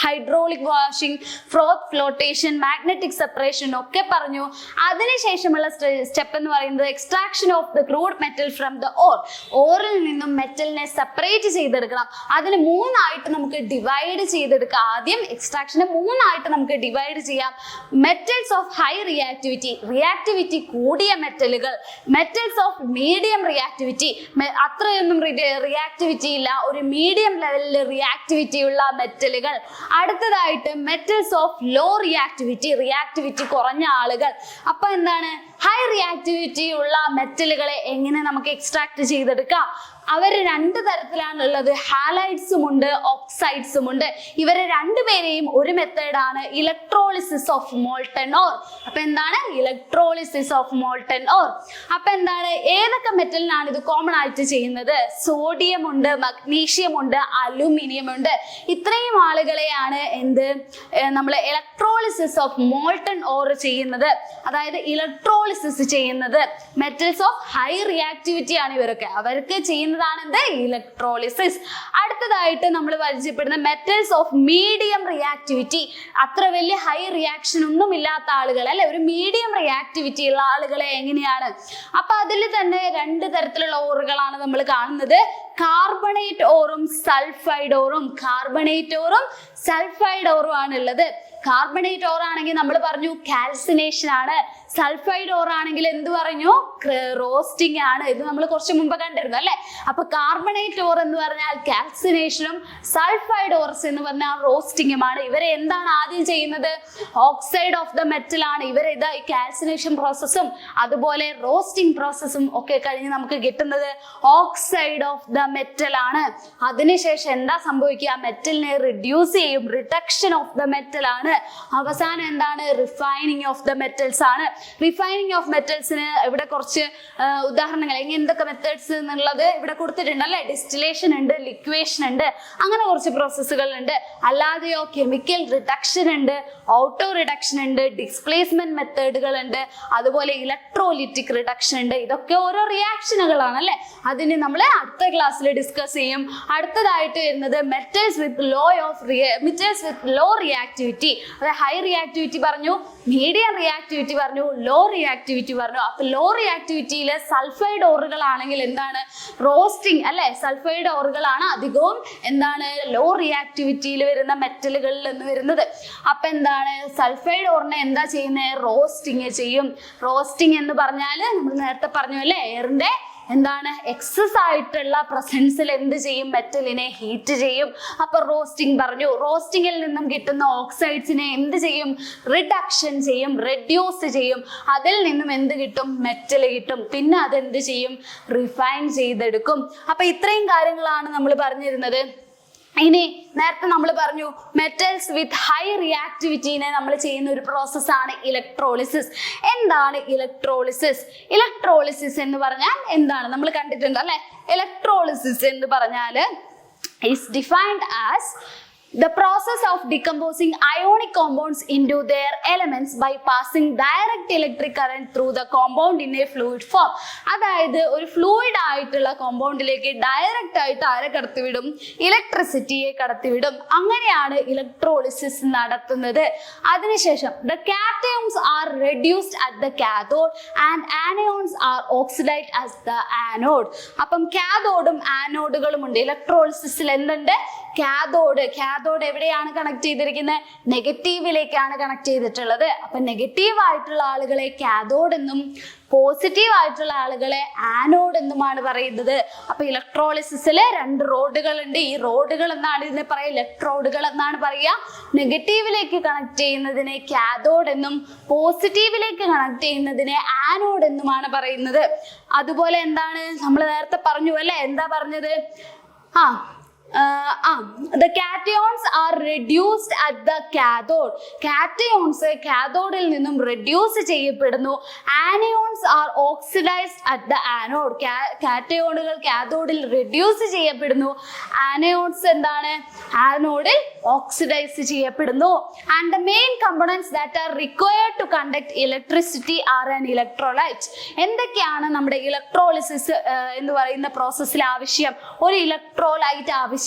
hydraulic washing, froth flotation, magnetic separation ഒക്കെ പറഞ്ഞു. അതിനുശേഷമുള്ള സ്റ്റെപ്പ് എന്ന് പറയുന്നത് extraction of the crude metal from the ore. ഓറിൽ നിന്നും മെറ്റലിനെ സെപ്പറേറ്റ് ചെയ്തെടുക്കണം. അതിന് മൂന്നായിട്ട് നമുക്ക് ഡിവൈഡ് ചെയ്തെടുക്കാം. ആദ്യം എക്സ്ട്രാക്ഷനെ മൂന്നായിട്ട് നമുക്ക് ഡിവൈഡ് ചെയ്യാം. Metals of high reactivity, reactivity കൂടിയ മെറ്റലുകൾ. മെറ്റൽസ് ഓഫ് മീഡിയം റിയാക്ടിവിറ്റി, അത്രയൊന്നും റിയാക്ടിവിറ്റി ഇല്ല, ഒരു മീഡിയം ലെവലിൽ റിയാക്ടിവിറ്റി ഉള്ള മെറ്റലുകൾ. അടുത്തതായിട്ട് metals of low reactivity, reactivity കുറഞ്ഞ ആളുകൾ. അപ്പൊ എന്താണ്? ഹൈ റിയാക്ടിവിറ്റി ഉള്ള മെറ്റലുകളെ എങ്ങനെ നമുക്ക് എക്സ്ട്രാക്ട് ചെയ്തെടുക്കാം? അവർ രണ്ട് തരത്തിലാണുള്ളത്. ഹാലൈഡ്സും ഉണ്ട്, ഓക്സൈഡ്സും ഉണ്ട്. ഇവരെ രണ്ടുപേരെയും ഒരു മെത്തേഡാണ് ഇലക്ട്രോളിസിസ് ഓഫ് മോൾട്ടൺ ഓർ. അപ്പൊ എന്താണ് ഇലക്ട്രോളിസിസ് ഓഫ് മോൾട്ടൺ ഓർ? അപ്പൊ എന്താണ്? ഏതൊക്കെ മെറ്റലിനാണ് ഇത് കോമൺ ആയിട്ട് ചെയ്യുന്നത്? സോഡിയം ഉണ്ട്, മഗ്നീഷ്യം ഉണ്ട്, അലുമിനിയം ഉണ്ട്. ഇത്രയും ആളുകളെയാണ് എന്ത് നമ്മൾ ഇലക്ട്രോളിസിസ് ഓഫ് മോൾട്ടൺ ഓർ ചെയ്യുന്നത്. അതായത് ഇലക്ട്രോളിസിസ് ചെയ്യുന്നത്. മെറ്റൽസ് ഓഫ് ഹൈ റിയാക്ടിവിറ്റി ആണ് ഇവരൊക്കെ. അവർക്ക് ചെയ്യുന്നതാണ് എന്ത്? ഇലക്ട്രോളിസിസ്. അടുത്തതായിട്ട് നമ്മൾ പരിചയപ്പെടുന്ന മെറ്റൽസ് ഓഫ് മീഡിയം റിയാക്ടിവിറ്റി. അത്ര വലിയ ഹൈ റിയാക്ഷൻ ഒന്നും ഇല്ലാത്ത ആളുകൾ അല്ലെ, ഒരു മീഡിയം റിയാക്ടിവിറ്റി ഉള്ള ആളുകളെ എങ്ങനെയാണ്? അപ്പൊ അതിൽ തന്നെ രണ്ട് തരത്തിലുള്ള ഓറുകളാണ് നമ്മൾ കാണുന്നത്. കാർബണേറ്റ് ഓറും സൾഫൈഡ് ഓറും. കാർബണേറ്റ് ഓറും സൾഫൈഡ് ഓറും ആണ് ഉള്ളത്. കാർബണേറ്റ് ഓർ ആണെങ്കിൽ നമ്മൾ പറഞ്ഞു കാൽസിനേഷൻ ആണ്. സൾഫൈഡ് ഓർ ആണെങ്കിൽ എന്ത് പറഞ്ഞു? റോസ്റ്റിംഗ് ആണ്. ഇത് നമ്മൾ കുറച്ച് മുമ്പ് കണ്ടിരുന്നു അല്ലെ. അപ്പൊ കാർബണേറ്റ് ഓർ എന്ന് പറഞ്ഞാൽ കാൽസിനേഷനും സൾഫൈഡ് ഓർസ് എന്ന് പറഞ്ഞാൽ റോസ്റ്റിംഗുമാണ്. ഇവരെ എന്താണ് ആദ്യം ചെയ്യുന്നത്? ഓക്സൈഡ് ഓഫ് ദ മെറ്റൽ ആണ്. ഇവരെ ഈ കാൽസിനേഷൻ പ്രോസസ്സും അതുപോലെ റോസ്റ്റിംഗ് പ്രോസസ്സും ഒക്കെ കഴിഞ്ഞ് നമുക്ക് കിട്ടുന്നത് ഓക്സൈഡ് ഓഫ് ദ മെറ്റൽ ആണ്. അതിനുശേഷം എന്താ സംഭവിക്കുക? മെറ്റലിനെ റിഡ്യൂസ് ചെയ്യും. റിഡക്ഷൻ ഓഫ് ദ മെറ്റൽ ആണ്. അവസാനം എന്താണ്? റിഫൈനിങ് ഓഫ് ദ മെറ്റൽസ് ആണ്. റിഫൈനിങ് ഓഫ് മെറ്റൽസിന് ഇവിടെ കുറച്ച് ഉദാഹരണങ്ങൾ എന്തൊക്കെ മെത്തേഡ്സ് എന്നുള്ളത് ഇവിടെ കൊടുത്തിട്ടുണ്ട് അല്ലെ. ഡിസ്റ്റിലേഷൻ ഉണ്ട്, ലിക്വേഷൻ ഉണ്ട്, അങ്ങനെ കുറച്ച് പ്രോസസ്സുകൾ ഉണ്ട്. അല്ലാതെയോ കെമിക്കൽ റിഡക്ഷൻ ഉണ്ട്, ഓട്ടോ റിഡക്ഷൻ ഉണ്ട്, ഡിസ്പ്ലേസ്മെന്റ് മെത്തേഡുകൾ ഉണ്ട്, അതുപോലെ ഇലക്ട്രോലിറ്റിക് റിഡക്ഷൻ ഉണ്ട്. ഇതൊക്കെ ഓരോ റിയാക്ഷനുകളാണ് അല്ലെ. അതിന് നമ്മൾ അടുത്ത ക്ലാസ്സിൽ ഡിസ്കസ് ചെയ്യും. അടുത്തതായിട്ട് വരുന്നത് മെറ്റൽസ് വിത്ത് ലോ റിയാക്ടിവിറ്റി. അതായത് ഹൈ റിയാക്ടിവിറ്റി പറഞ്ഞു, മീഡിയം റിയാക്ടിവിറ്റി പറഞ്ഞു, ലോ റിയാക്ടിവിറ്റി പറഞ്ഞു. അപ്പൊ ലോ റിയാക്ടിവിറ്റിയിൽ സൾഫൈഡ് ഓറുകളാണെങ്കിൽ എന്താണ് റോസ്റ്റിംഗ് അല്ലെ, സൾഫൈഡ് ഓറുകളാണ് അധികവും എന്താണ് ലോ റിയാക്ടിവിറ്റിയിൽ വരുന്ന മെറ്റലുകളിൽ നിന്ന് വരുന്നത്. അപ്പൊ എന്താണ് സൾഫൈഡ് ഓറിനെ എന്താ ചെയ്യുന്നത്, റോസ്റ്റിംഗ് ചെയ്യും. റോസ്റ്റിംഗ് എന്ന് പറഞ്ഞാൽ നമ്മൾ നേരത്തെ പറഞ്ഞു അല്ലെ, എയറിന്റെ എന്താണ് എക്സസ് ആയിട്ടുള്ള പ്രസൻസിൽ എന്ത് ചെയ്യും, മെറ്റലിനെ ഹീറ്റ് ചെയ്യും. അപ്പൊ റോസ്റ്റിംഗ് പറഞ്ഞു. റോസ്റ്റിംഗിൽ നിന്നും കിട്ടുന്ന ഓക്സൈഡ്സിനെ എന്ത് ചെയ്യും, റിഡക്ഷൻ ചെയ്യും, റെഡ്യൂസ് ചെയ്യും. അതിൽ നിന്നും എന്ത് കിട്ടും, മെറ്റൽ കിട്ടും. പിന്നെ അതെന്ത് ചെയ്യും, റിഫൈൻ ചെയ്തെടുക്കും. അപ്പൊ ഇത്രയും കാര്യങ്ങളാണ് നമ്മൾ പറഞ്ഞിരുന്നത്. ഇനി നേരത്തെ നമ്മൾ പറഞ്ഞു മെറ്റൽസ് വിത്ത് ഹൈ റിയാക്ടിവിറ്റിനെ നമ്മൾ ചെയ്യുന്ന ഒരു പ്രോസസ്സാണ് ഇലക്ട്രോളിസിസ്. എന്താണ് ഇലക്ട്രോളിസിസ്? ഇലക്ട്രോളിസിസ് എന്ന് പറഞ്ഞാൽ എന്താണ് നമ്മൾ കണ്ടിട്ടുണ്ട് അല്ലെ. ഇലക്ട്രോളിസിസ് എന്ന് പറഞ്ഞാൽ is defined as the process of decomposing ionic compounds into their elements by passing direct electric current through the compound in a fluid form. അതായത് ഒരു ഫ്ലൂയിഡ് ആയിട്ടുള്ള കോമ്പൗണ്ടിലേക്ക് ഡയറക്റ്റ് ആയിട്ട് ആരെ കടത്തിവിടും, ഇലക്ട്രിസിറ്റിയെ കടത്തിവിടും. അങ്ങനെയാണ് ഇലക്ട്രോളിസിസ് നടത്തുന്നത്. അതിനുശേഷം the cations are reduced at the cathode and anions are oxidized as the anode. അപ്പം കാഥോഡും ആനോഡുകളും ഉണ്ട്. ഇലക്ട്രോളിസിസിൽ എന്തുണ്ട്, കാഥോഡ് എവിടെയാണ് കണക്ട് ചെയ്തിരിക്കുന്നത്, നെഗറ്റീവിലേക്കാണ് കണക്ട് ചെയ്തിട്ടുള്ളത്. അപ്പൊ നെഗറ്റീവ് ആയിട്ടുള്ള ആളുകളെ കാഥോഡ് എന്നും പോസിറ്റീവ് ആയിട്ടുള്ള ആളുകളെ ആനോഡ് എന്നുമാണ് പറയുന്നത്. അപ്പൊ ഇലക്ട്രോളിസിസിൽ 2 റോഡുകൾ ഉണ്ട്. ഈ റോഡുകൾ എന്നാണ് ഇതിനെ പറയുക, ഇലക്ട്രോഡുകൾ എന്നാണ് പറയുക. നെഗറ്റീവിലേക്ക് കണക്ട് ചെയ്യുന്നതിനെ കാഥോഡ് എന്നും പോസിറ്റീവിലേക്ക് കണക്ട് ചെയ്യുന്നതിനെ ആനോഡ് എന്നുമാണ് പറയുന്നത്. അതുപോലെ എന്താണ് നമ്മൾ നേരത്തെ പറഞ്ഞു അല്ലെ, എന്താ പറഞ്ഞത്, the cations are reduced at the cathode. cations കാഥോഡിൽ നിന്നും reduce ചെയ്യപ്പെടുന്നു. anions are oxidized at the anode. കാറ്റയോണുകൾ കാഥോഡിൽ reduce ചെയ്യപ്പെടുന്നു. anions എന്താണ്, ആനോഡിൽ ഓക്സിഡൈസ് ചെയ്യപ്പെടുന്നു. and the main components that are required to conduct electricity are an electrolyte. എന്തൊക്കെയാണ് നമ്മുടെ electrolysis എന്ന് പറയുന്ന പ്രോസസ്സിൽ ആവശ്യം? ഒരു ഇലക്ട്രോലൈറ്റ് ആവശ്യമാണ്,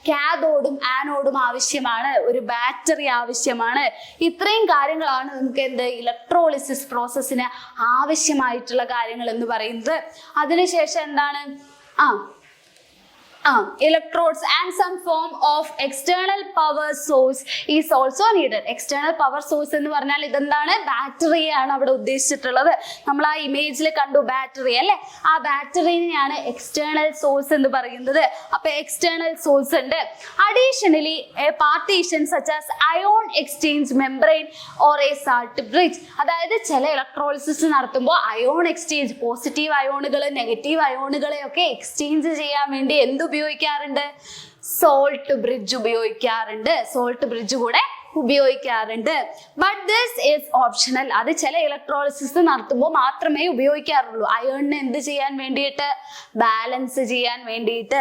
കാഥോഡും ആനോഡും ആവശ്യമാണ്, ഒരു ബാറ്ററി ആവശ്യമാണ്. ഇത്രയും കാര്യങ്ങളാണ് നമുക്ക് എന്ത് ഇലക്ട്രോളിസിസ് പ്രോസസ്സിന് ആവശ്യമായിട്ടുള്ള കാര്യങ്ങൾ എന്ന് പറയുന്നത്. അതിനുശേഷം എന്താണ്, electrodes and some form of external power source is also needed. external power source എന്ന് പറഞ്ഞാൽ ഇതെന്താണ്, ബാറ്ററിയാണ് അവിടെ ഉദ്ദേശിച്ചിട്ടുള്ളത്. നമ്മൾ ആ ഇമേജിൽ കണ്ടു ബാറ്ററി അല്ലെ, ആ ബാറ്ററിനെയാണ് എക്സ്റ്റേണൽ സോഴ്സ് എന്ന് പറയുന്നത്. അപ്പൊ എക്സ്റ്റേണൽ സോഴ്സ് ഉണ്ട്. Additionally A partition such as ion exchange membrane or A salt bridge. അതായത് ചില ഇലക്ട്രോളിസിസ് നടത്തുമ്പോൾ അയോൺ എക്സ്ചേഞ്ച്, പോസിറ്റീവ് അയോണുകൾ നെഗറ്റീവ് അയോണുകളെ ഒക്കെ എക്സ്ചേഞ്ച് ചെയ്യാൻ വേണ്ടി എന്ത് ഉപയോഗിക്കാറുണ്ട്, സോൾട്ട് ബ്രിഡ്ജ് ഉപയോഗിക്കാറുണ്ട്. സോൾട്ട് ബ്രിഡ്ജ് കൂടെ ഉപയോഗിക്കാറുണ്ട്. But this is optional. അത് ചില ഇലക്ട്രോളിസിസ് നടത്തുമ്പോൾ മാത്രമേ ഉപയോഗിക്കാറുള്ളൂ. അയേണിനെ എന്ത് ചെയ്യാൻ വേണ്ടിയിട്ട്, ബാലൻസ് ചെയ്യാൻ വേണ്ടിയിട്ട്.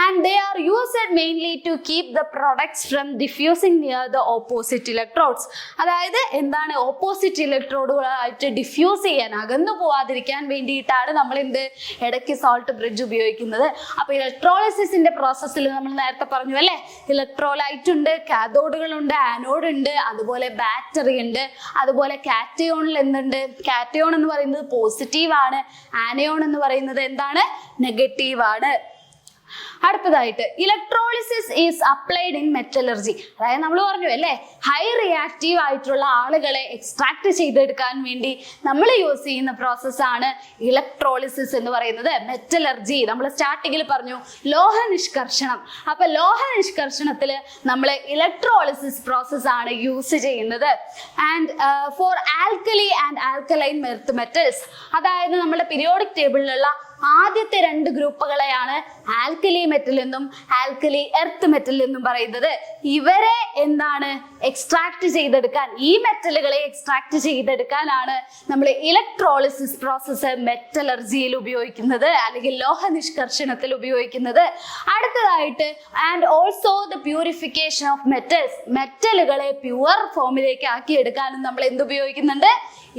And they are used mainly to keep the products from diffusing near the opposite electrodes. അതായത് എന്താണ്, ഓപ്പോസിറ്റ് ഇലക്ട്രോഡുകളായിട്ട് ഡിഫ്യൂസ് ചെയ്യാൻ, അകന്നു പോവാതിരിക്കാൻ വേണ്ടിയിട്ടാണ് നമ്മൾ എന്ത് ഇടയ്ക്ക് സോൾട്ട് ബ്രിഡ്ജ് ഉപയോഗിക്കുന്നത്. അപ്പൊ ഇലക്ട്രോളിസിന്റെ പ്രോസസ്സിൽ നമ്മൾ നേരത്തെ പറഞ്ഞു അല്ലെ, ഇലക്ട്രോലൈറ്റ് ഉണ്ട്, കാഥോഡുകളുണ്ട്, ആനോഡ് ഉണ്ട്, അതുപോലെ ബാറ്ററി ഉണ്ട്. അതുപോലെ കാറ്റയോണിൽ എന്തുണ്ട്, കാറ്റയോൺ എന്ന് പറയുന്നത് പോസിറ്റീവ് ആണ്, ആനയോൺ എന്ന് പറയുന്നത് എന്താണ്, നെഗറ്റീവ് ആണ്. അടുത്തതായിട്ട് electrolysis is applied in metallurgy. അതായത് നമ്മൾ പറഞ്ഞു അല്ലേ, ഹൈ റിയാക്റ്റീവ് ആയിട്ടുള്ള ആളുകളെ എക്സ്ട്രാക്ട് ചെയ്തെടുക്കാൻ വേണ്ടി നമ്മൾ യൂസ് ചെയ്യുന്ന പ്രോസസ്സാണ് ഇലക്ട്രോളിസിസ് എന്ന് പറയുന്നത്. മെറ്റലർജി നമ്മൾ സ്റ്റാർട്ടിങ്ങിൽ പറഞ്ഞു ലോഹ നിഷ്കർഷണം. അപ്പൊ ലോഹ നിഷ്കർഷണത്തിൽ നമ്മൾ ഇലക്ട്രോളിസിസ് പ്രോസസ്സാണ് യൂസ് ചെയ്യുന്നത്. And for alkali and alkaline earth metals, അതായത് നമ്മുടെ പീരിയോഡിക് ടേബിളിലുള്ള ആദ്യത്തെ 2 ഗ്രൂപ്പുകളെയാണ് ആൽക്കലി മെറ്റൽ എന്നും ആൽക്കലി എർത്ത് മെറ്റൽ എന്നും പറയുന്നത്. ഇവരെ എന്താണ് എക്സ്ട്രാക്ട് ചെയ്തെടുക്കാൻ, ഈ മെറ്റലുകളെ എക്സ്ട്രാക്ട് ചെയ്തെടുക്കാനാണ് നമ്മൾ ഇലക്ട്രോളിസിസ് പ്രോസസ്സ് മെറ്റലർജിയിൽ ഉപയോഗിക്കുന്നത്, അല്ലെങ്കിൽ ലോഹ നിഷ്കർഷണത്തിൽ ഉപയോഗിക്കുന്നത്. അടുത്തതായിട്ട് and also the purification of metals, മെറ്റലുകളെ പ്യുവർ ഫോമിലേക്ക് ആക്കിയെടുക്കാനും നമ്മൾ എന്ത് ഉപയോഗിക്കുന്നുണ്ട്,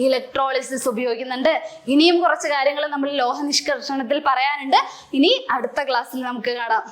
ഇലക്ട്രോളിസിസ് ഉപയോഗിക്കുന്നുണ്ട്. ഇനിയും കുറച്ച് കാര്യങ്ങൾ നമ്മൾ ലോഹ നിഷ്കർഷണത്തിൽ പറയാനുണ്ട്. ഇനി അടുത്ത ക്ലാസ്സിൽ നമുക്ക് കാണാം.